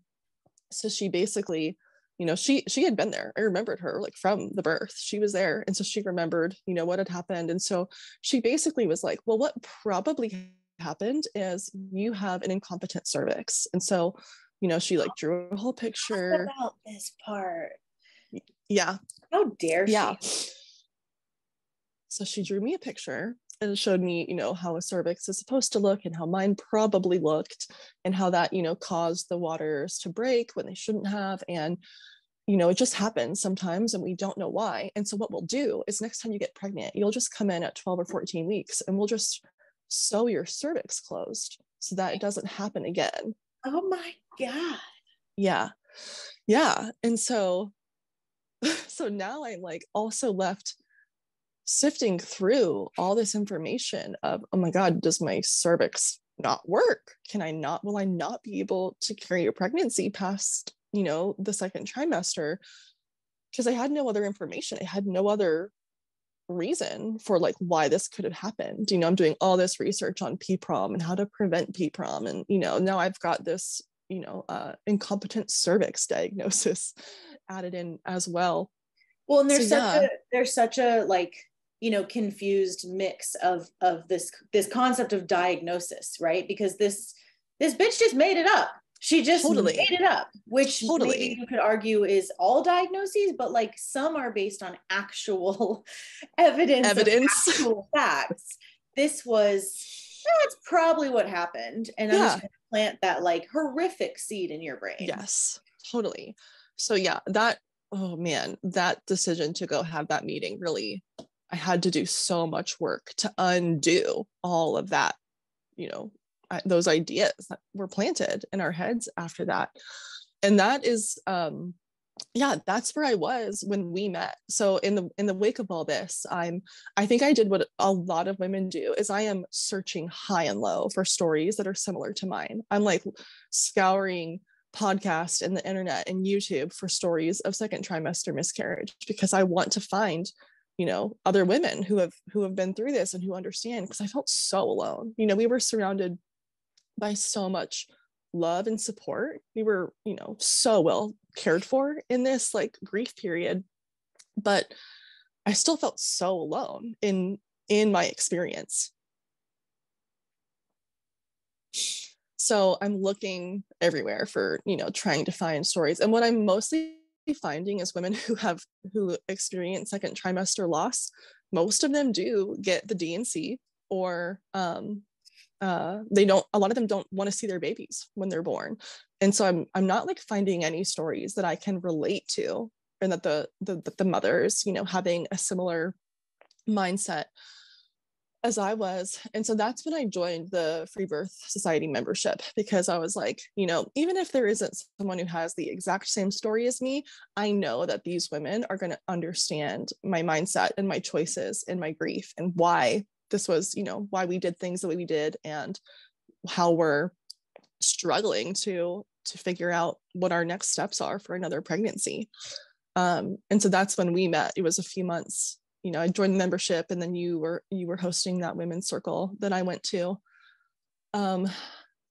so she basically, you know, she had been there. I remembered her like from the birth. She was there. And so she remembered, you know, what had happened. And so she basically was like, well, what probably happened is you have an incompetent cervix. And so, you know, she like drew a whole picture. Talk about this part. Yeah. How dare she? Yeah. So she drew me a picture and showed me, you know, how a cervix is supposed to look and how mine probably looked, and how that, you know, caused the waters to break when they shouldn't have. And, you know, it just happens sometimes and we don't know why. And so what we'll do is next time you get pregnant, you'll just come in at 12 or 14 weeks and we'll just sew your cervix closed so that it doesn't happen again. Oh my God. Yeah. Yeah. And so now I'm like also left sifting through all this information of, oh my God, does my cervix not work? Will I not be able to carry a pregnancy past, you know, the second trimester? Because I had no other information. I had no other reason for like why this could have happened. You know, I'm doing all this research on PPROM and how to prevent PPROM. And, you know, now I've got this, you know, incompetent cervix diagnosis added in as well. Well, and there's such a like, you know, confused mix of this concept of diagnosis, right? Because this bitch just made it up. She just made it up, which maybe you could argue is all diagnoses, but like some are based on actual evidence. Actual facts. This was, that's probably what happened. And I'm just going to plant that like horrific seed in your brain. Yes, totally. So yeah, that decision to go have that meeting, really, I had to do so much work to undo all of that, you know, those ideas that were planted in our heads after that. And that is, that's where I was when we met. So in the wake of all this, I think I did what a lot of women do, is I am searching high and low for stories that are similar to mine. I'm like scouring podcasts and the internet and YouTube for stories of second trimester miscarriage, because I want to find, you know, other women who have been through this and who understand, because I felt so alone. You know, we were surrounded by so much love and support. We were, you know, so well cared for in this like grief period, but I still felt so alone in my experience. So I'm looking everywhere for, you know, trying to find stories. And what I'm mostly finding is women who experience second trimester loss. Most of them do get the D&C, or a lot of them don't want to see their babies when they're born. And so I'm not like finding any stories that I can relate to, and that the mothers, you know, having a similar mindset as I was. And so that's when I joined the FREEBIRTH Society membership, because I was like, you know, even if there isn't someone who has the exact same story as me, I know that these women are going to understand my mindset and my choices and my grief, and why this was, you know, why we did things the way we did, and how we're struggling to figure out what our next steps are for another pregnancy. And so that's when we met. It was a few months, you know, I joined the membership, and then you were hosting that women's circle that I went to. And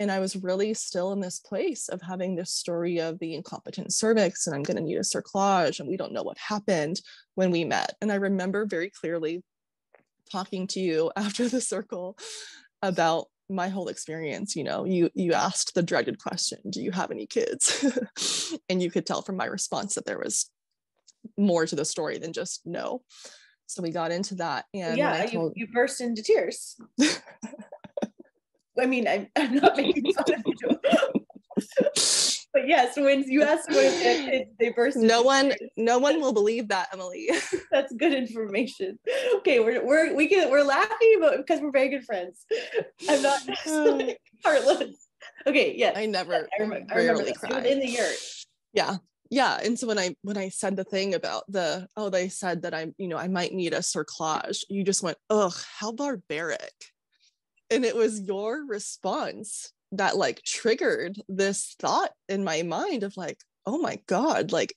I was really still in this place of having this story of the incompetent cervix, and I'm going to need a cerclage, and we don't know what happened when we met. And I remember very clearly talking to you after the circle about my whole experience. You know, you asked the dreaded question, do you have any kids? And you could tell from my response that there was more to the story than just no. So we got into that. And yeah, you burst into tears. I mean, I'm not making fun of you. But yes, when you ask when they burst into tears. No one will believe that, Emily. That's good information. Okay, we're laughing because we're very good friends. I'm not like, heartless. Okay, yes. I rarely cry. It was in the yurt. Yeah. And so when I said the thing about they said that I might need a cerclage, you just went, ugh, how barbaric. And it was your response that like triggered this thought in my mind of like, oh my God, like,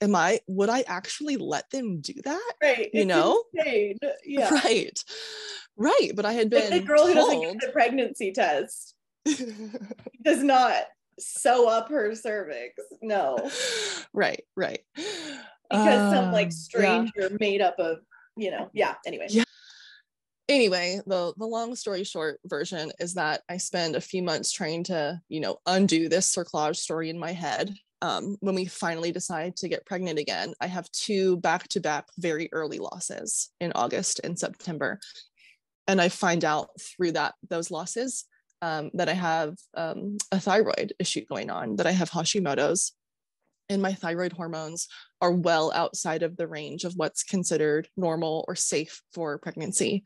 would I actually let them do that? Right. You know? Insane. Yeah. Right. But I had been like the girl who doesn't get the pregnancy test does not sew up her cervix. No. Right. Because some like stranger made up of, anyway. Yeah. Anyway, the long story short version is that I spend a few months trying to, undo this cerclage story in my head. When we finally decide to get pregnant again, I have 2 back-to-back very early losses in August and September. And I find out through those losses that I have a thyroid issue going on, that I have Hashimoto's, and my thyroid hormones are well outside of the range of what's considered normal or safe for pregnancy.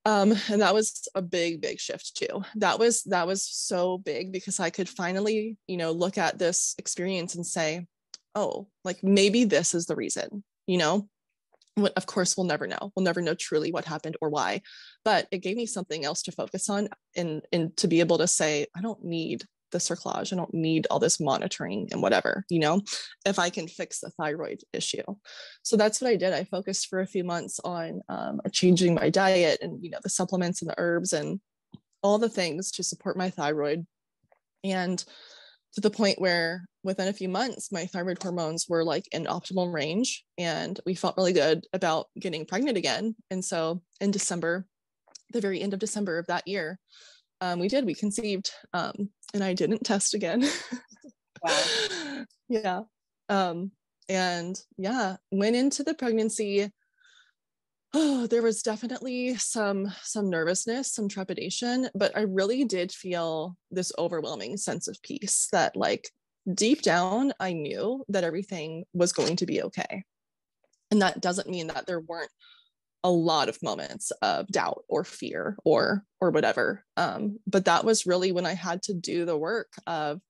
And that was a big shift too. That was so big because I could finally, look at this experience and say, oh, like maybe this is the reason, Of course, we'll never know. We'll never know truly what happened or why, but it gave me something else to focus on and to be able to say, I don't need the cerclage. I don't need all this monitoring and whatever, if I can fix the thyroid issue. So that's what I did. I focused for a few months on changing my diet and, the supplements and the herbs and all the things to support my thyroid. And to the point where within a few months, my thyroid hormones were like in optimal range and we felt really good about getting pregnant again. And so in December, the very end of December of that year, we conceived, and I didn't test again. Wow. Yeah. Went into the pregnancy. Oh, there was definitely some nervousness, some trepidation, but I really did feel this overwhelming sense of peace that like deep down, I knew that everything was going to be okay. And that doesn't mean that there weren't a lot of moments of doubt or fear or whatever. But that was really when I had to do the work of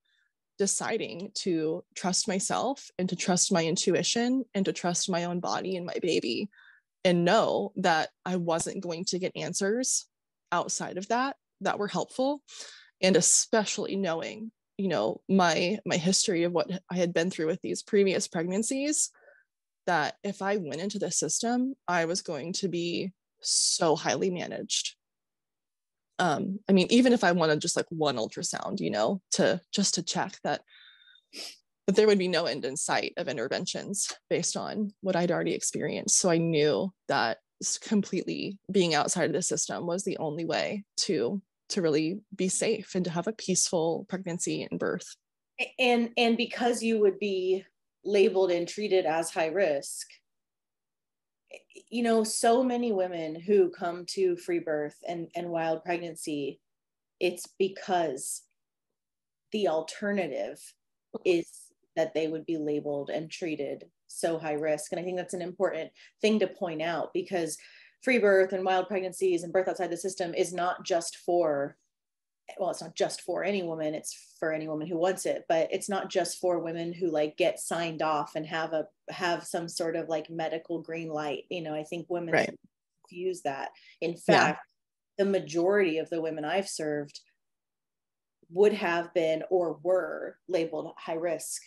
deciding to trust myself and to trust my intuition and to trust my own body and my baby and know that I wasn't going to get answers outside of that were helpful. And especially knowing, my history of what I had been through with these previous pregnancies, that if I went into the system, I was going to be so highly managed. Even if I wanted just like one ultrasound, to check that there would be no end in sight of interventions based on what I'd already experienced. So I knew that completely being outside of the system was the only way to really be safe and to have a peaceful pregnancy and birth. And because you would be labeled and treated as high risk, so many women who come to free birth and wild pregnancy, it's because the alternative is that they would be labeled and treated so high risk. And I think that's an important thing to point out, because free birth and wild pregnancies and birth outside the system is not just for, it's not just for any woman, it's for any woman who wants it, but it's not just for women who like get signed off and have some sort of like medical green light. I think women use that. In fact, the majority of the women I've served would have been or were labeled high risk.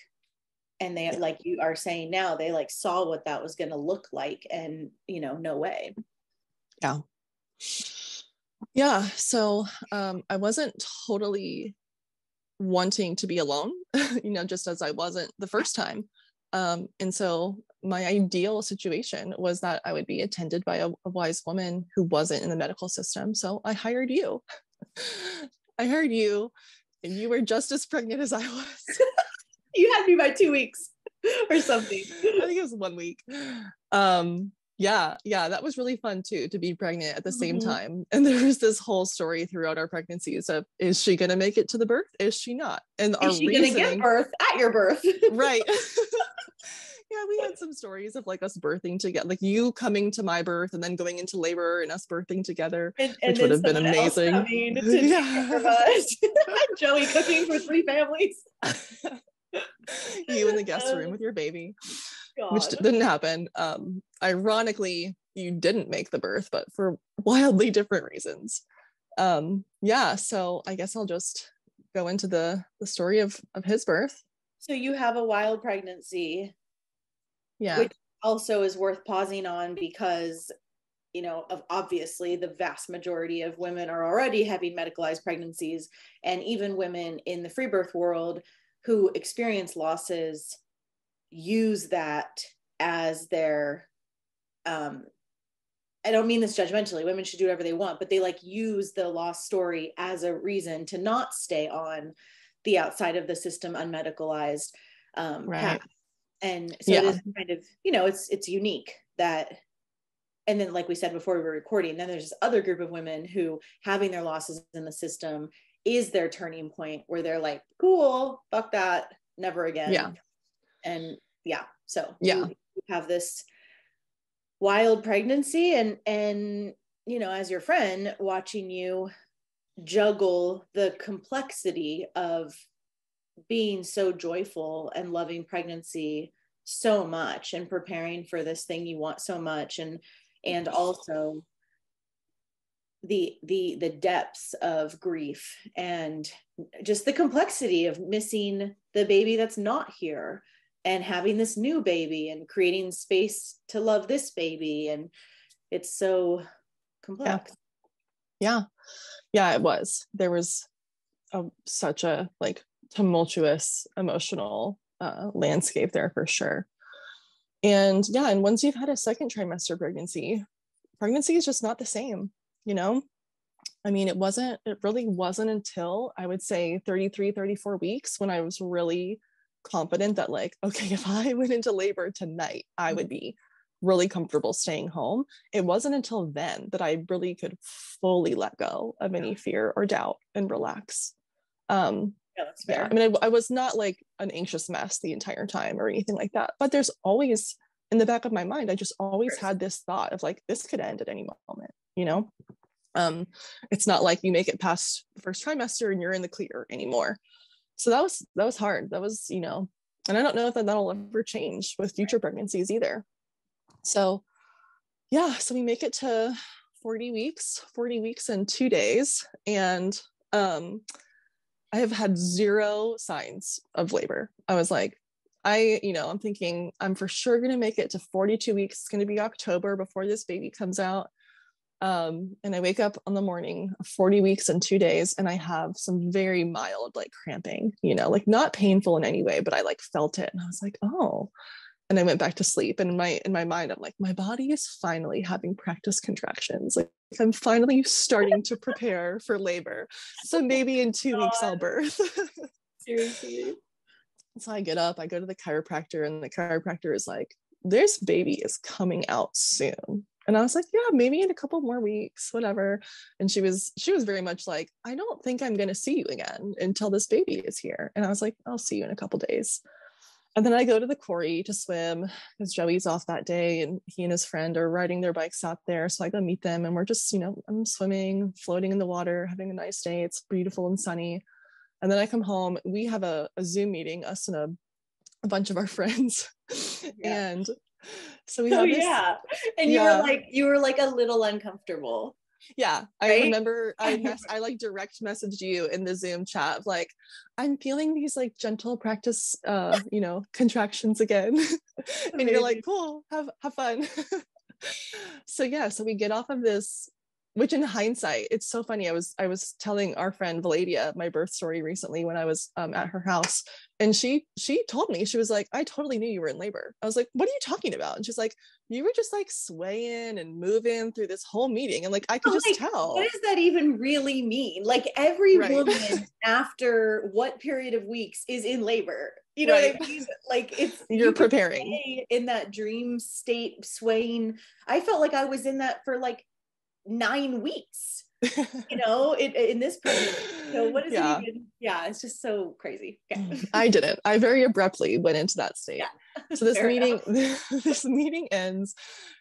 And they, like you are saying now, they like saw what that was going to look like and, no way. Yeah. Yeah. So I wasn't totally wanting to be alone, just as I wasn't the first time. And so my ideal situation was that I would be attended by a wise woman who wasn't in the medical system. So I hired you. And you were just as pregnant as I was. You had me by 2 weeks or something. I think it was 1 week. Yeah, that was really fun too, to be pregnant at the same time. And there was this whole story throughout our pregnancies of, is she going to make it to the birth? Is she not? And is she going to give birth at your birth? Right. Yeah, we had some stories of like us birthing together, like you coming to my birth and then going into labor and us birthing together, which would have been amazing. Joey cooking for 3 families. You in the guest room with your baby. God. Which didn't happen. Ironically, you didn't make the birth, but for wildly different reasons. So I guess I'll just go into the story of his birth. So you have a wild pregnancy. Yeah. Which also is worth pausing on because, obviously the vast majority of women are already having medicalized pregnancies, and even women in the free birth world who experience losses use that as their I don't mean this judgmentally, women should do whatever they want, but they like use the loss story as a reason to not stay on the outside of the system unmedicalized path. And so it is kind of, it's unique that, and then like we said before we were recording, then there's this other group of women who having their losses in the system is their turning point where they're like, cool, fuck that, never again. Yeah. And so you have this wild pregnancy and as your friend, watching you juggle the complexity of being so joyful and loving pregnancy so much and preparing for this thing you want so much, and also the depths of grief and just the complexity of missing the baby that's not here and having this new baby and creating space to love this baby. And it's so complex. Yeah, it was. There was such a like tumultuous emotional landscape there for sure. And once you've had a second trimester pregnancy is just not the same, I mean, it really wasn't until I would say 33, 34 weeks when I was really confident that like, okay, if I went into labor tonight, I would be really comfortable staying home. It wasn't until then that I really could fully let go of any fear or doubt and relax. That's fair. I mean, I was not like an anxious mess the entire time or anything like that, but there's always in the back of my mind, I just always had this thought of like, this could end at any moment, it's not like you make it past the first trimester and you're in the clear anymore. So that was hard. That was, and I don't know if that'll ever change with future pregnancies either. So so we make it to 40 weeks and 2 days. And, I have had 0 signs of labor. I was like, I'm thinking I'm for sure going to make it to 42 weeks. It's going to be October before this baby comes out. And I wake up on the morning of 40 weeks and 2 days, and I have some very mild like cramping, like not painful in any way, but I like felt it. And I was like, oh, and I went back to sleep. And in my mind, I'm like, my body is finally having practice contractions. Like I'm finally starting to prepare for labor. So maybe in 2 weeks I'll birth. Seriously. So I get up, I go to the chiropractor, and the chiropractor is like, this baby is coming out soon. And I was like, yeah, maybe in a couple more weeks, whatever. And she was very much like, I don't think I'm going to see you again until this baby is here. And I was like, I'll see you in a couple days. And then I go to the quarry to swim because Joey's off that day and he and his friend are riding their bikes out there. So I go meet them and we're just, I'm swimming, floating in the water, having a nice day. It's beautiful and sunny. And then I come home. We have a Zoom meeting, us and a bunch of our friends. Yeah. And so we have this, and you were like a little uncomfortable. Yeah, right? I remember I like direct messaged you in the Zoom chat of like, I'm feeling these like gentle practice contractions again. And you're like, cool, have fun. So we get off of this, which in hindsight, it's so funny. I was telling our friend Valadia my birth story recently when I was at her house, and she told me, she was like, I totally knew you were in labor. I was like, what are you talking about? And she's like, you were just like swaying and moving through this whole meeting, and like I could just tell. What does that even really mean? Like every woman after what period of weeks is in labor? You know Right. what I mean? Like it's You're you can preparing. stay in that dream state, swaying. I felt like I was in that for like 9 weeks. You know, in this pregnancy. So what is it even? Yeah, it's just so crazy. Okay. I didn't. I very abruptly went into that state. Yeah. So this Fair meeting, enough. this meeting ends.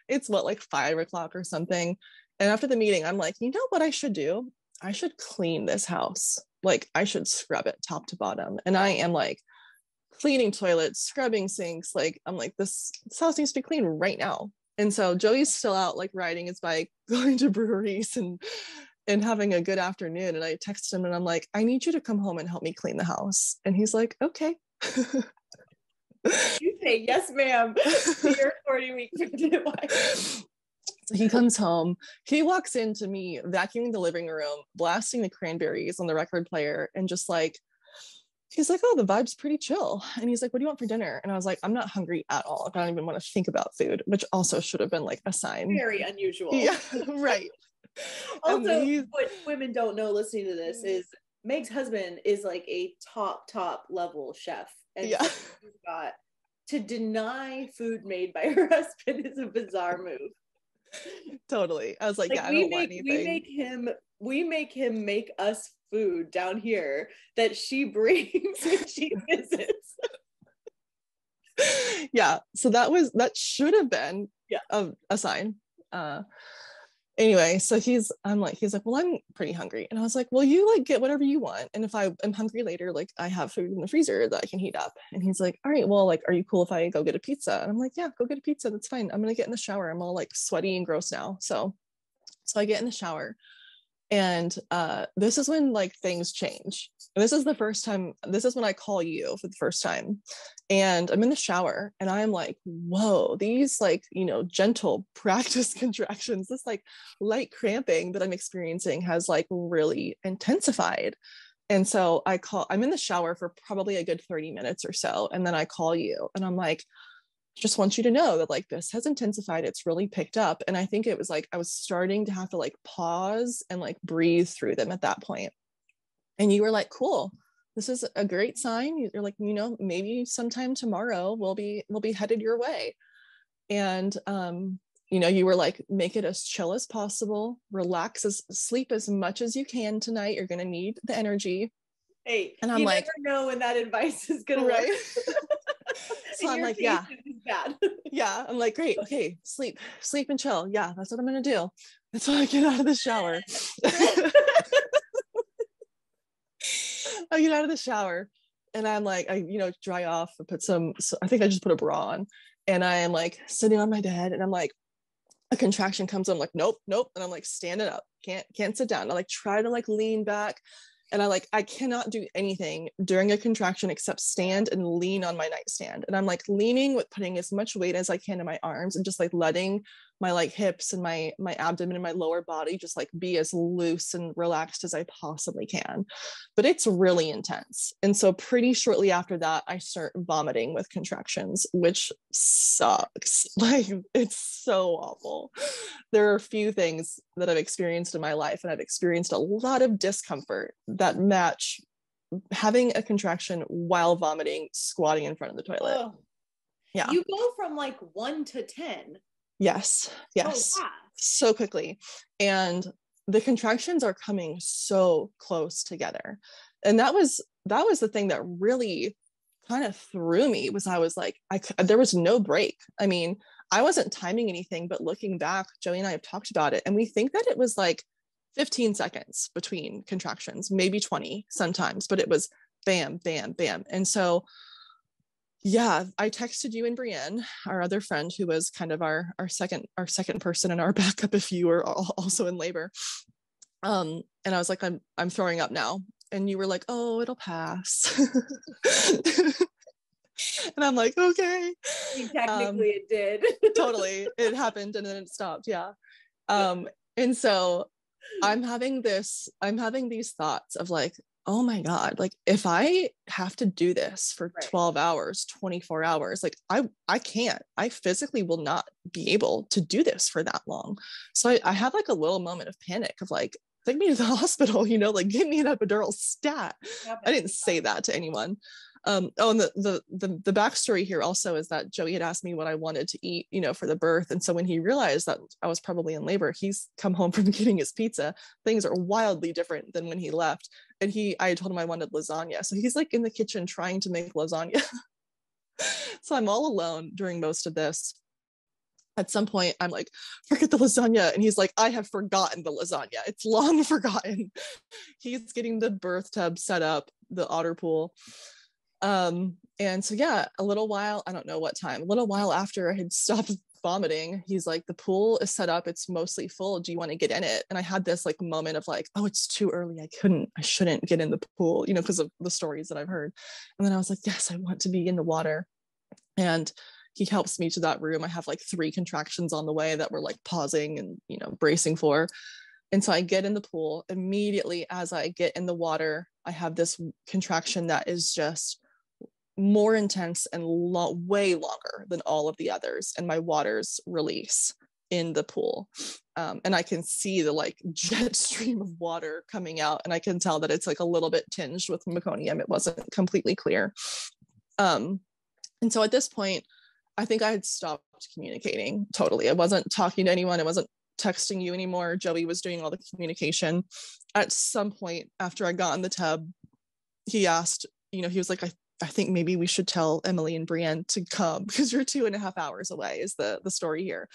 It's what, like 5 o'clock or something. And after the meeting, I'm like, you know what I should do? I should clean this house. Like I should scrub it top to bottom. And I am like cleaning toilets, scrubbing sinks. Like I'm like, this house needs to be cleaned right now. And so Joey's still out like riding his bike, going to breweries and having a good afternoon. And I texted him and I'm like, I need you to come home and help me clean the house. And he's like, okay. You say yes, ma'am. Your 40-week pregnant wife. So he comes home, he walks into me vacuuming the living room, blasting the Cranberries on the record player, and just like, he's like, oh, the vibe's pretty chill. And he's like, what do you want for dinner? And I was like, I'm not hungry at all. I don't even want to think about food, which also should have been like a sign. Very unusual. Yeah, right. Also, what women don't know listening to this is Meg's husband is like a top level chef. And yeah. So he's got to deny food made by her husband is a bizarre move. Totally. I was like, yeah, I don't want anything. We make him make us food down here that she brings when she visits. Yeah. So that should have been a sign. Anyway, so he's like, well, I'm pretty hungry. And I was like, well, you like get whatever you want. And if I am hungry later, like I have food in the freezer that I can heat up. And he's like, all right, well, like, are you cool if I go get a pizza? And I'm like, yeah, go get a pizza. That's fine. I'm going to get in the shower. I'm all like sweaty and gross now. So I get in the shower. And this is when like things change. And this is when I call you for the first time. And I'm in the shower and I'm like, whoa, these like, gentle practice contractions, this like light cramping that I'm experiencing has like really intensified. And so I'm in the shower for probably a good 30 minutes or so. And then I call you and I'm like, just want you to know that like this has intensified. It's really picked up. And I think it was like I was starting to have to like pause and like breathe through them at that point. And you were like, cool, this is a great sign. You're like, maybe sometime tomorrow we'll be headed your way. And you were like, make it as chill as possible, sleep as much as you can tonight. You're gonna need the energy. Hey, and I'm you like, never know when that advice is gonna work. So I'm like, yeah. Yeah. I'm like, great. Okay. Sleep and chill. Yeah. That's what I'm going to do. And so I get out of the shower. I get out of the shower and I'm like, I dry off and I think I just put a bra on and I am like sitting on my bed and I'm like, a contraction comes on. I'm like, nope. And I'm like standing up. Can't sit down. I like try to like lean back. And I cannot do anything during a contraction except stand and lean on my nightstand. And I'm like leaning with putting as much weight as I can in my arms and just like letting my like hips and my abdomen and my lower body just like be as loose and relaxed as I possibly can. But it's really intense. And so pretty shortly after that, I start vomiting with contractions, which sucks. Like it's so awful. There are a few things that I've experienced in my life, and I've experienced a lot of discomfort that match having a contraction while vomiting, squatting in front of the toilet. Oh. Yeah. You go from like 1 to 10. Yes. Oh, so quickly. And the contractions are coming so close together. And that was the thing that really kind of threw me was I was like, there was no break. I mean, I wasn't timing anything, but looking back, Joey and I have talked about it. And we think that it was like 15 seconds between contractions, maybe 20 sometimes, but it was bam, bam, bam. And so yeah, I texted you and Brienne, our other friend, who was kind of our second person and our backup if you were also in labor. And I was like, I'm throwing up now. And you were like, oh, it'll pass. And I'm like, okay. I mean, technically it did. Totally. It happened and then it stopped. Yeah. And so I'm having these thoughts of like, oh my God, like if I have to do this for 12 hours, 24 hours, like I can't, I physically will not be able to do this for that long. So I had like a little moment of panic of like, take me to the hospital, like give me an epidural stat. I didn't say that to anyone. Oh, and the backstory here also is that Joey had asked me what I wanted to eat, for the birth. And so when he realized that I was probably in labor, he's come home from getting his pizza. Things are wildly different than when he left. And I told him I wanted lasagna. So he's like in the kitchen trying to make lasagna. So I'm all alone during most of this. At some point, I'm like, forget the lasagna. And he's like, I have forgotten the lasagna. It's long forgotten. He's getting the birth tub set up, the otter pool. And so, yeah, a little while after I had stopped vomiting, he's like, the pool is set up. It's mostly full. Do you want to get in it? And I had this like moment of like, oh, it's too early. I shouldn't get in the pool, because of the stories that I've heard. And then I was like, yes, I want to be in the water. And he helps me to that room. I have like 3 contractions on the way that we're like pausing and, bracing for. And so I get in the pool. Immediately as I get in the water, I have this contraction that is just more intense and way longer than all of the others. And my waters release in the pool. And I can see the like jet stream of water coming out. And I can tell that it's like a little bit tinged with meconium. It wasn't completely clear. And so at this point, I think I had stopped communicating totally. I wasn't talking to anyone. I wasn't texting you anymore. Joey was doing all the communication. At some point after I got in the tub, he asked, he was like, I think maybe we should tell Emily and Brienne to come because you're 2.5 hours away is the story here.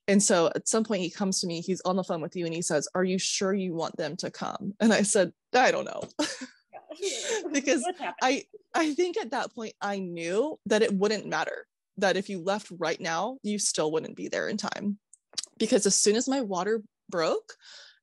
And so at some point he comes to me, he's on the phone with you and he says, are you sure you want them to come? And I said, I don't know. Because I think at that point I knew that it wouldn't matter, that if you left right now, you still wouldn't be there in time. Because as soon as my water broke,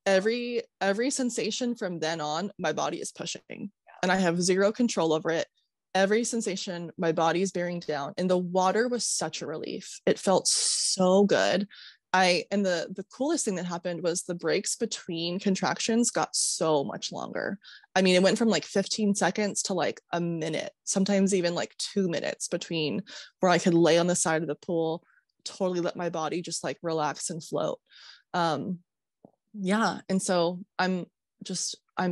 every sensation from then on, my body is pushing and I have zero control over it. Every sensation, my body is bearing down, and the water was such a relief. It felt so good. And the coolest thing that happened was the breaks between contractions got so much longer. I mean, it went from like 15 seconds to like a minute, sometimes even like 2 minutes between where I could lay on the side of the pool, totally let my body just like relax and float. Yeah. And so I'm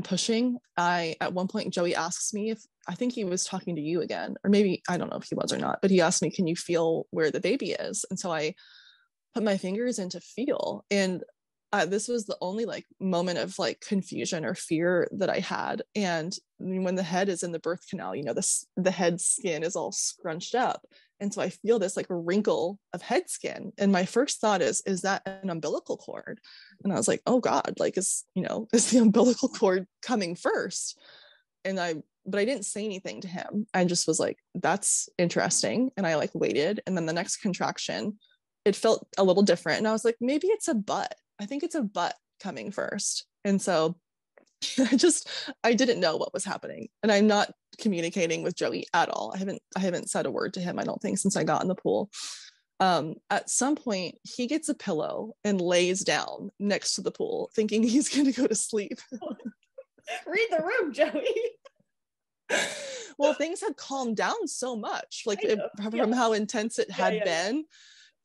pushing. At one point, Joey asks me if, I think he was talking to you again, or maybe, I don't know if he was or not, but he asked me, can you feel where the baby is? And so I put my fingers in to feel. And this was the only like moment of like confusion or fear that I had. And when the head is in the birth canal, the head skin is all scrunched up. And so I feel this like wrinkle of head skin. And my first thought is that an umbilical cord? And I was like, oh God, like, is the umbilical cord coming first? But I didn't say anything to him. I just was like, that's interesting. And I like waited. And then the next contraction, it felt a little different. And I was like, maybe it's a butt. I think it's a butt coming first. And so I didn't know what was happening. And I'm not communicating with Joey at all. I haven't said a word to him, I don't think, since I got in the pool. At some point, he gets a pillow and lays down next to the pool, thinking he's going to go to sleep. Read the room, Joey. Well, things had calmed down so much, like from how intense it had been.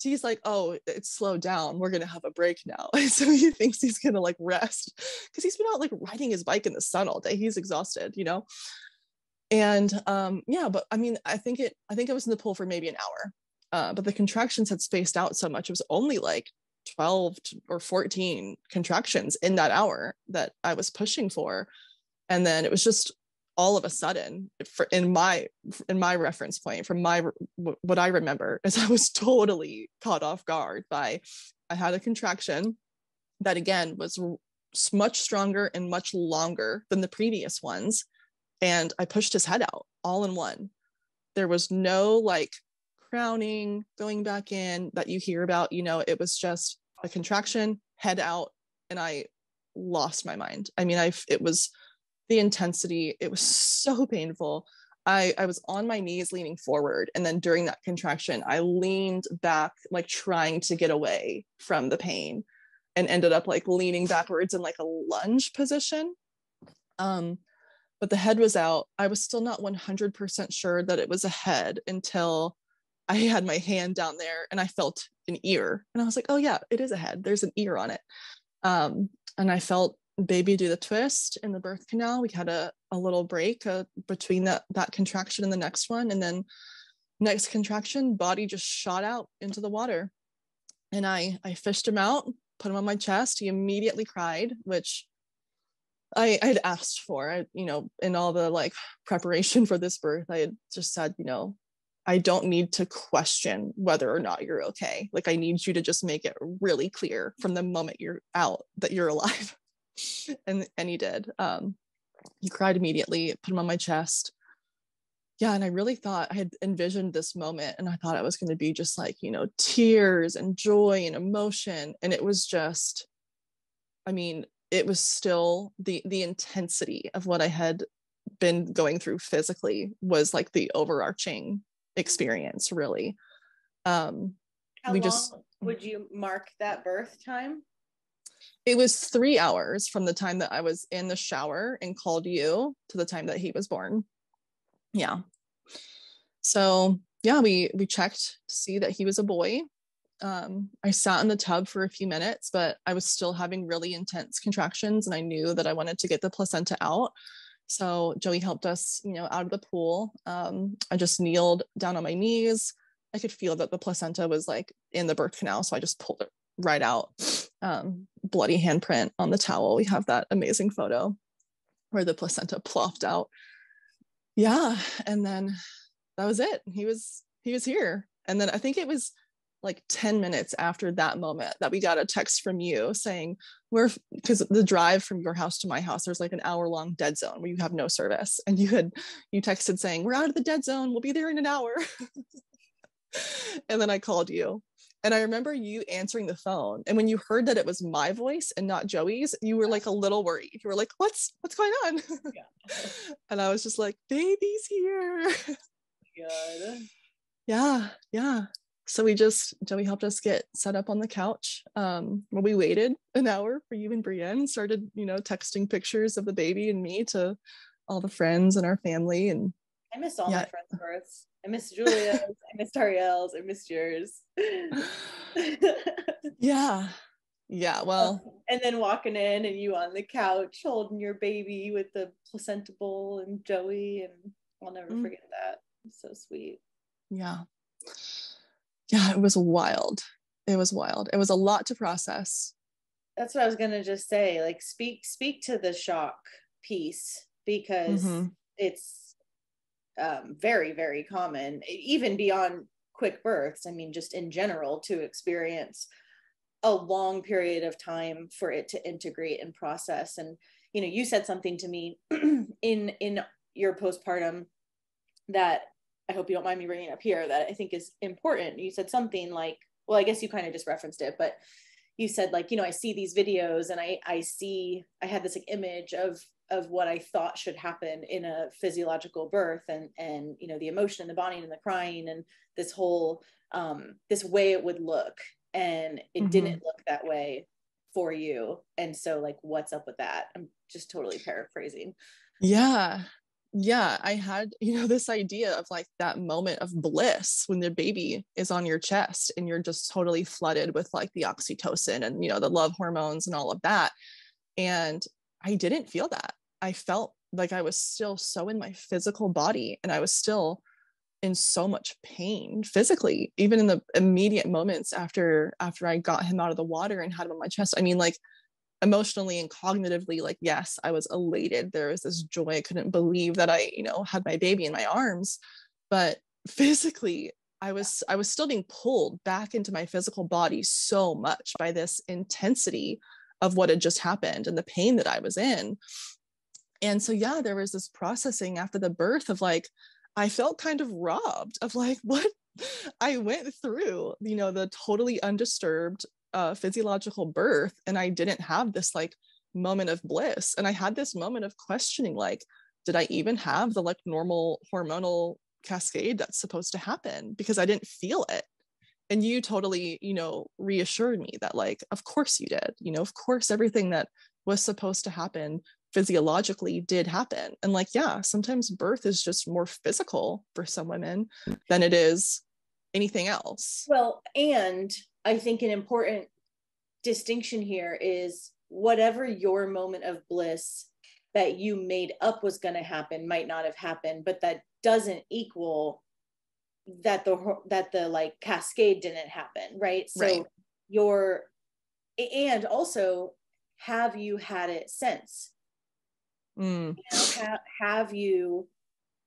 He's like, oh, it's slowed down. We're going to have a break now. So he thinks he's going to like rest because he's been out like riding his bike in the sun all day. He's exhausted, And but I mean, I think I was in the pool for maybe an hour, but the contractions had spaced out so much. It was only like 12 or 14 contractions in that hour that I was pushing for. And then it was just all of a sudden, in my reference point, from what I remember, is I was totally caught off guard by, I had a contraction that again was much stronger and much longer than the previous ones. And I pushed his head out all in one. There was no like crowning, going back in that you hear about, it was just a contraction, head out, and I lost my mind. I mean, it was the intensity. It was so painful. I was on my knees leaning forward. And then during that contraction, I leaned back, like trying to get away from the pain, and ended up like leaning backwards in like a lunge position. But the head was out. I was still not 100% sure that it was a head until I had my hand down there and I felt an ear. And I was like, oh yeah, it is a head. There's an ear on it. And I felt baby do the twist in the birth canal. We had a little break between that contraction and the next one. And then next contraction, body just shot out into the water. And I fished him out, put him on my chest. He immediately cried, which I had asked for. In all the like preparation for this birth, I had just said, I don't need to question whether or not you're okay. Like, I need you to just make it really clear from the moment you're out that you're alive. and he did. He cried immediately, put him on my chest. Yeah, and I really thought, I had envisioned this moment, and I thought it was going to be just like, tears and joy and emotion. And it was just, it was still the intensity of what I had been going through physically was like the overarching experience, really. How long would you mark that birth time? It was 3 hours from the time that I was in the shower and called you to the time that he was born. Yeah. So yeah, we checked to see that he was a boy. I sat in the tub for a few minutes, but I was still having really intense contractions, and I knew that I wanted to get the placenta out. So Joey helped us, out of the pool. I just kneeled down on my knees. I could feel that the placenta was like in the birth canal. So I just pulled it right out. Bloody handprint on the towel. We have that amazing photo where the placenta plopped out. Yeah. And then that was it. He was here. And then I think it was like 10 minutes after that moment that we got a text from you saying, because the drive from your house to my house, there's like an hour-long dead zone where you have no service. And you texted saying, we're out of the dead zone. We'll be there in an hour. And then I called you. And I remember you answering the phone. And when you heard that it was my voice and not Joey's, you were like a little worried. You were like, what's going on? Yeah. And I was just like, baby's here. God. Yeah. So Joey helped us get set up on the couch. Where we waited an hour for you and Brienne, started, texting pictures of the baby and me to all the friends and our family. And I missed all my friends' births. I missed Julia's, I missed Ariel's, I missed yours. Yeah. Well, and then walking in and you on the couch holding your baby with the placenta bowl and Joey, and I'll never forget that. It's so sweet. Yeah, it was wild. It was a lot to process. That's what I was gonna just say. Like, speak to the shock piece, because it's very, very common, even beyond quick births. Just in general, to experience a long period of time for it to integrate and process. And you said something to me in your postpartum that I hope you don't mind me bringing up here, that I think is important. You said something like, well, I guess you kind of just referenced it, but you said like, I see these videos and I had this like image of what I thought should happen in a physiological birth, and the emotion and the bonding and the crying and this whole this way it would look, and it didn't look that way for you. And so like, what's up with that? I'm just totally paraphrasing. Yeah, I had, this idea of like that moment of bliss when the baby is on your chest and you're just totally flooded with like the oxytocin and, the love hormones and all of that. And I didn't feel that. I felt like I was still so in my physical body, and I was still in so much pain physically, even in the immediate moments after I got him out of the water and had him on my chest. Like, emotionally and cognitively, like, yes, I was elated. There was this joy. I couldn't believe that I, had my baby in my arms. But physically, I was still being pulled back into my physical body so much by this intensity of what had just happened and the pain that I was in. And so, yeah, there was this processing after the birth of like, I felt kind of robbed of like what I went through, the totally undisturbed physiological birth, and I didn't have this like moment of bliss. And I had this moment of questioning, like, did I even have the like normal hormonal cascade that's supposed to happen? Because I didn't feel it. And you totally, reassured me that like, of course you did, of course everything that was supposed to happen physiologically did happen. And like, yeah, sometimes birth is just more physical for some women than it is anything else. Well, and I think an important distinction here is whatever your moment of bliss that you made up was going to happen might not have happened, but that doesn't equal that the like cascade didn't happen, right? So and also, have you had it since? You know, have you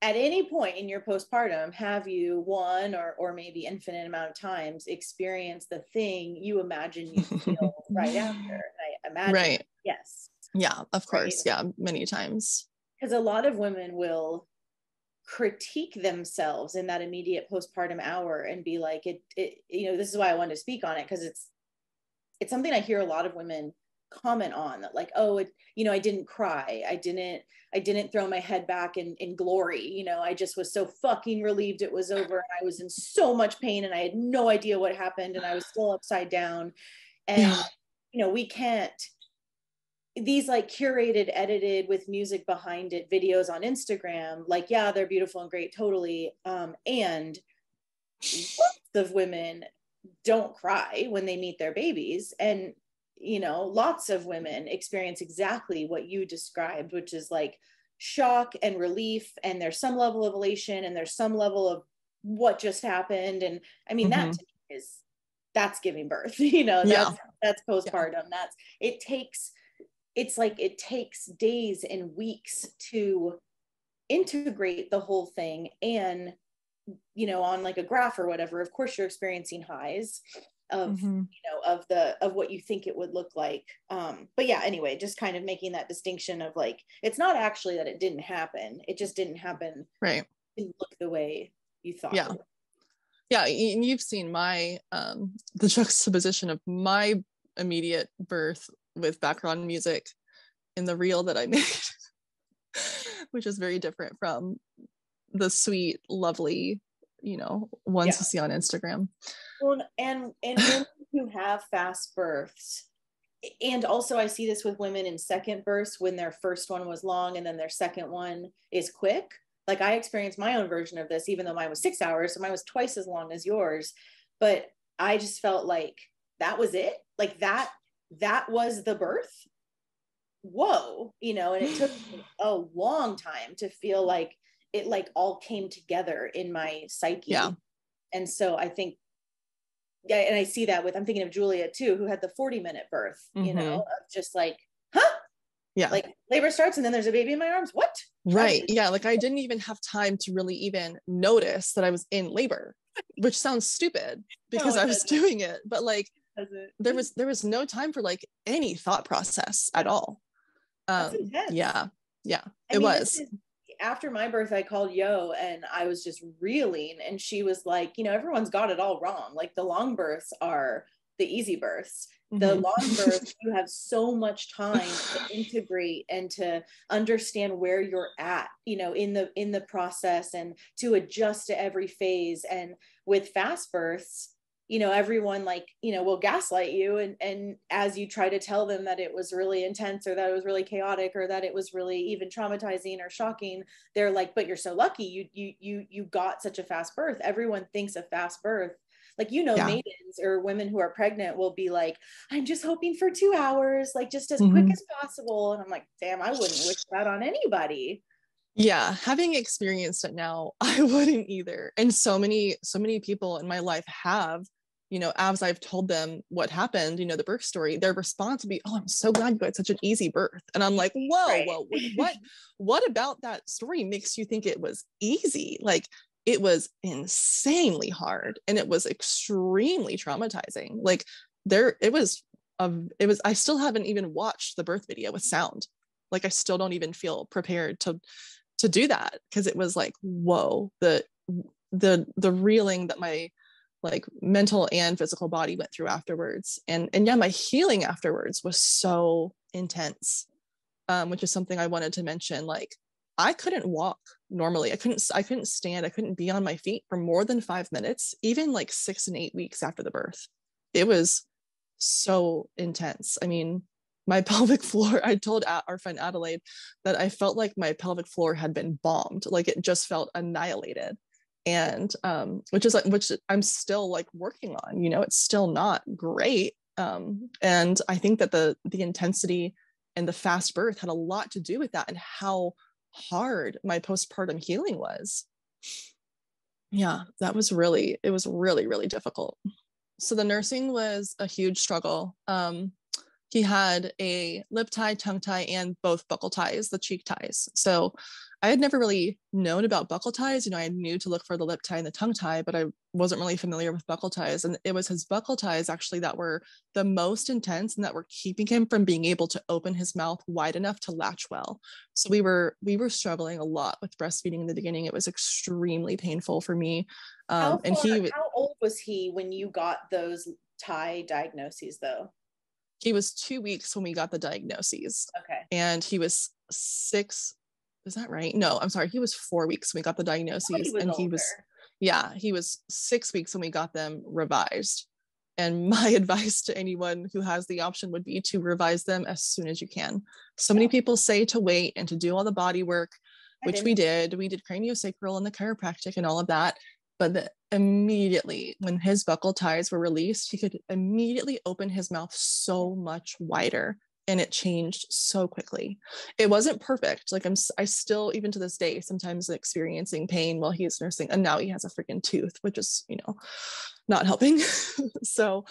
at any point in your postpartum, have you one or maybe infinite amount of times experienced the thing you imagine you feel right after? I imagine, yes. Yeah, of course. Right? Yeah, many times. Because a lot of women will critique themselves in that immediate postpartum hour and be like, it you know, this is why I wanted to speak on it, because it's something I hear a lot of women comment on, that like, oh, you know, I didn't cry, I didn't throw my head back in glory, you know, I just was so fucking relieved it was over, and I was in so much pain and I had no idea what happened and I was still upside down. And you know, we can't, these like curated, edited with music behind it videos on Instagram, like, yeah, they're beautiful and great, totally, and lots of women don't cry when they meet their babies. And you know, lots of women experience exactly what you described, which is like shock and relief, and there's some level of elation, and there's some level of what just happened. And I mean, that to me that's giving birth, you know, that's postpartum. It takes days and weeks to integrate the whole thing. And you know, on like a graph or whatever, of course you're experiencing highs of you know, of what you think it would look like, but yeah, anyway, just kind of making that distinction of like, it's not actually that it didn't happen, it just didn't happen, right? It didn't look the way you thought. Yeah, and you've seen my the juxtaposition of my immediate birth with background music in the reel that I made, which is very different from the sweet, lovely, you know, ones you see on Instagram. Well, and women who have fast births, and also I see this with women in second births, when their first one was long and then their second one is quick. Like, I experienced my own version of this, even though mine was 6 hours, so mine was twice as long as yours. But I just felt like that was it. Like that was the birth. Whoa, you know, and it took a long time to feel like it like all came together in my psyche. And so I think, and I see that with, I'm thinking of Julia too, who had the 40-minute birth, you know, of just like, like labor starts and then there's a baby in my arms. What? Right. Yeah. Like, I didn't even have time to really even notice that I was in labor, which sounds stupid because I was doing it, but like there was no time for like any thought process at all. Yeah. It was. After my birth, I called Yo and I was just reeling, and she was like, you know, everyone's got it all wrong. Like, the long births are the easy births. The long births, you have so much time to integrate and to understand where you're at, you know, in the process, and to adjust to every phase. And with fast births, you know, everyone like, you know, will gaslight you. And as you try to tell them that it was really intense, or that it was really chaotic, or that it was really even traumatizing or shocking, they're like, but you're so lucky you got such a fast birth. Everyone thinks a fast birth, like, you know, maidens or women who are pregnant will be like, I'm just hoping for 2 hours, like just as quick as possible. And I'm like, damn, I wouldn't wish that on anybody. Yeah, having experienced it now, I wouldn't either. And so many people in my life have, you know, as I've told them what happened, you know, the birth story, their response would be, oh, I'm so glad you had such an easy birth. And I'm like, whoa, what about that story makes you think it was easy? Like, it was insanely hard, and it was extremely traumatizing. Like, I still haven't even watched the birth video with sound. Like, I still don't even feel prepared to do that, because it was like, whoa, the reeling that my like mental and physical body went through afterwards. And yeah, my healing afterwards was so intense, which is something I wanted to mention. Like, I couldn't walk normally. I couldn't stand. I couldn't be on my feet for more than 5 minutes, even like 6 and 8 weeks after the birth. It was so intense. I mean, my pelvic floor, I told our friend Adelaide that I felt like my pelvic floor had been bombed. Like, it just felt annihilated. And which I'm still like working on, you know, it's still not great. And I think that the intensity and the fast birth had a lot to do with that, and how hard my postpartum healing was. Yeah, it was really, really difficult. So the nursing was a huge struggle. He had a lip tie, tongue tie, and both buckle ties, the cheek ties. So I had never really known about buckle ties. I knew to look for the lip tie and the tongue tie, but I wasn't really familiar with buckle ties. And it was his buckle ties actually that were the most intense and that were keeping him from being able to open his mouth wide enough to latch well. So we were struggling a lot with breastfeeding in the beginning. It was extremely painful for me. How old was he when you got those tie diagnoses though? He was 2 weeks when we got the diagnoses. Okay. And he was 6. Is that right? No, I'm sorry. He was 4 weeks when we got the diagnoses. He was 6 weeks when we got them revised. And my advice to anyone who has the option would be to revise them as soon as you can. So many people say to wait and to do all the body work, which we did. We did craniosacral and the chiropractic and all of that. But immediately when his buckle ties were released, he could immediately open his mouth so much wider, and it changed so quickly. It wasn't perfect. Like I still, even to this day, sometimes experiencing pain while he's nursing, and now he has a freaking tooth, which is, not helping. So,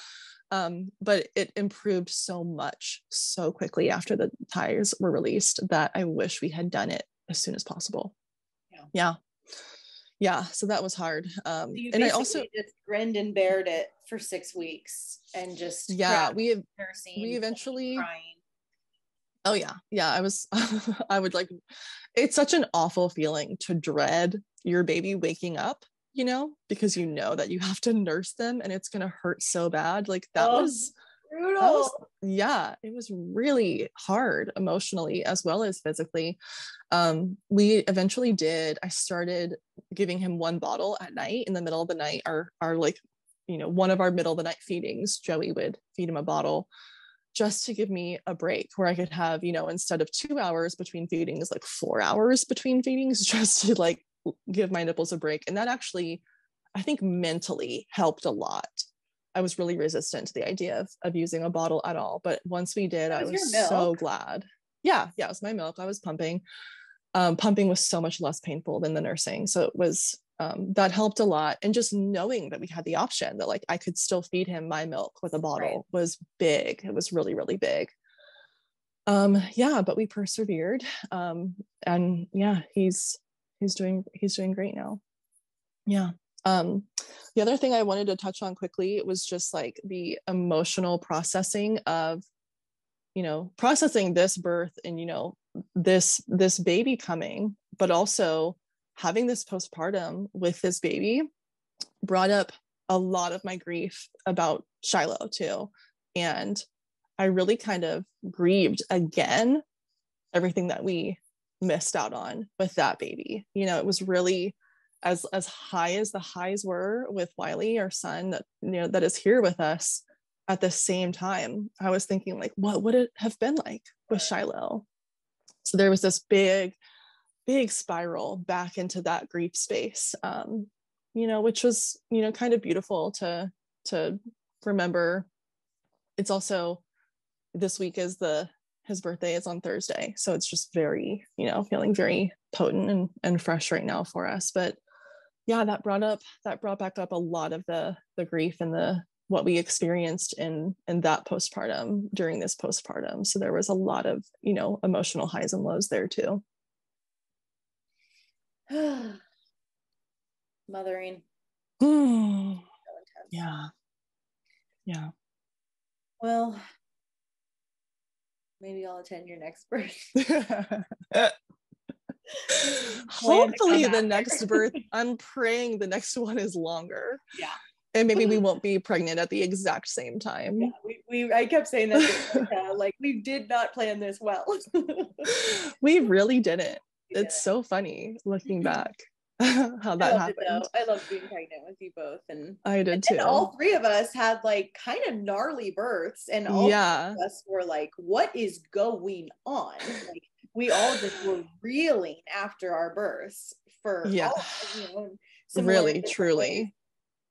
but it improved so much so quickly after the ties were released that I wish we had done it as soon as possible. Yeah, so that was hard. So you and I also just grinned and bared it for 6 weeks and just we eventually crying. Oh yeah. I would like, it's such an awful feeling to dread your baby waking up, because that you have to nurse them and it's going to hurt so bad. Like that was brutal. It was really hard emotionally as well as physically. We eventually I started giving him one bottle at night in the middle of the night. Our one of our middle of the night feedings, Joey would feed him a bottle just to give me a break where I could have, instead of 2 hours between feedings, like 4 hours between feedings, just to like give my nipples a break. And that actually, I think mentally helped a lot. I was really resistant to the idea of using a bottle at all. But once we did, I was so glad. Yeah, it was my milk. I was pumping. Pumping was so much less painful than the nursing. So it was, that helped a lot. And just knowing that we had the option that like I could still feed him my milk with a bottle was big. It was really, really big. But we persevered. And yeah, he's doing great now. Yeah. The other thing I wanted to touch on quickly was just like the emotional processing of, processing this birth and, this baby coming, but also having this postpartum with this baby brought up a lot of my grief about Shiloh too. And I really kind of grieved again, everything that we missed out on with that baby. It was really, as high as the highs were with Wiley, our son, that that is here with us at the same time, I was thinking like, what would it have been like with Shiloh? So there was this big spiral back into that grief space, which was kind of beautiful to remember. It's also, this week is his birthday is on Thursday, so it's just very feeling very potent and fresh right now for us. But yeah, that brought back up a lot of the grief and what we experienced in that postpartum during this postpartum. So there was a lot of emotional highs and lows there too. Mothering. Yeah. Well, maybe I'll attend your next birth. Hopefully the next birth, I'm praying the next one is longer. Yeah. And maybe we won't be pregnant at the exact same time. Yeah, I kept saying that like we did not plan this well. We really didn't. It's so funny looking back how that happened. I loved being pregnant with you both, and I did too. And all three of us had like kind of gnarly births, and all of us were like, "What is going on?" Like we all just were reeling after our births for really truly.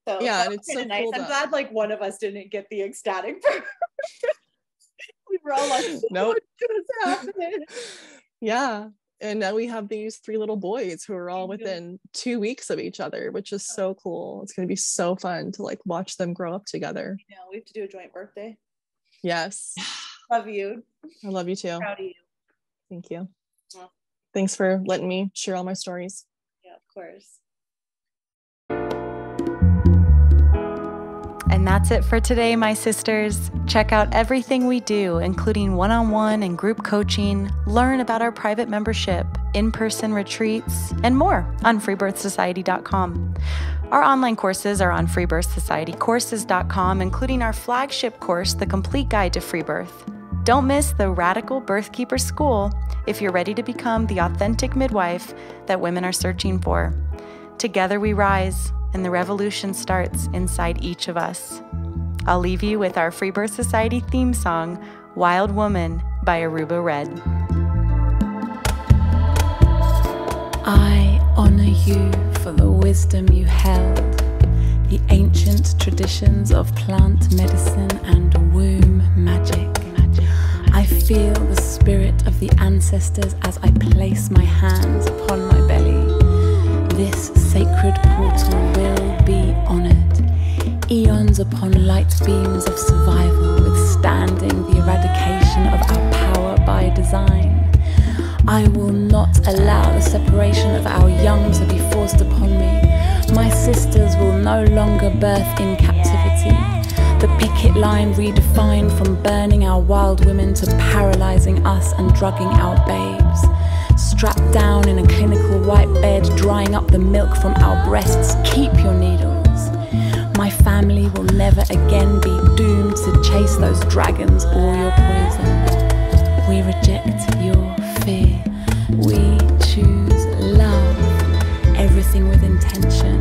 So and it's so nice. cool. I'm glad like one of us didn't get the ecstatic birth. We were all like, nope. what just happened? Yeah. And now we have these 3 little boys who are all within 2 weeks of each other, which is so cool. It's going to be so fun to like watch them grow up together. Yeah, we have to do a joint birthday. Yes. Love you. I love you too. Proud of you. Thank you. Yeah. Thanks for letting me share all my stories. Yeah, of course. And that's it for today, my sisters. Check out everything we do, including one-on-one and group coaching, learn about our private membership, in-person retreats, and more on FreeBirthSociety.com. Our online courses are on FreeBirthSocietyCourses.com, including our flagship course, The Complete Guide to Free Birth. Don't miss the Radical Birthkeeper School if you're ready to become the authentic midwife that women are searching for. Together we rise, and the revolution starts inside each of us. I'll leave you with our Free Birth Society theme song, Wild Woman by Aruba Red. I honor you for the wisdom you held, the ancient traditions of plant medicine and womb magic. I feel the spirit of the ancestors as I place my hands upon my belly. This sacred portal will be honored. Eons upon light beams of survival, withstanding the eradication of our power by design. I will not allow the separation of our young to be forced upon me. My sisters will no longer birth in captivity. The picket line redefined from burning our wild women to paralyzing us and drugging our babes. Strapped down in a clinical white bed, drying up the milk from our breasts. Keep your needles. My family will never again be doomed to chase those dragons or your poison. We reject your fear. We choose love. Everything with intention.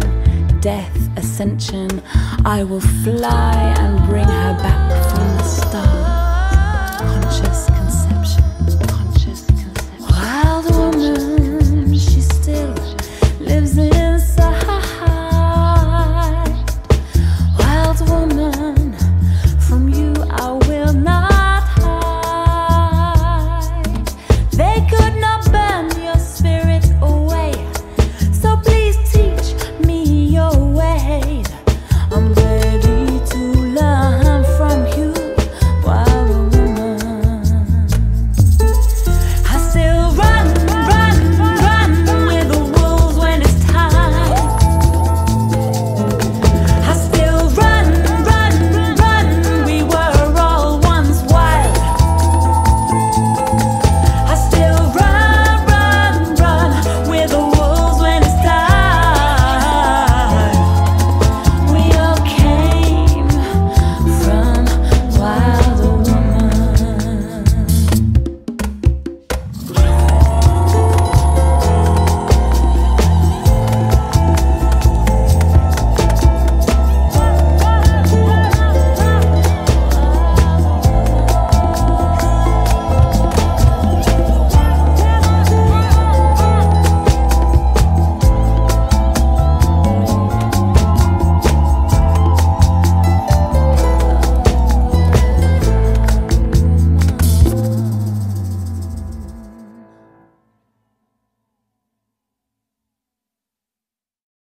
Death, ascension. I will fly and bring her back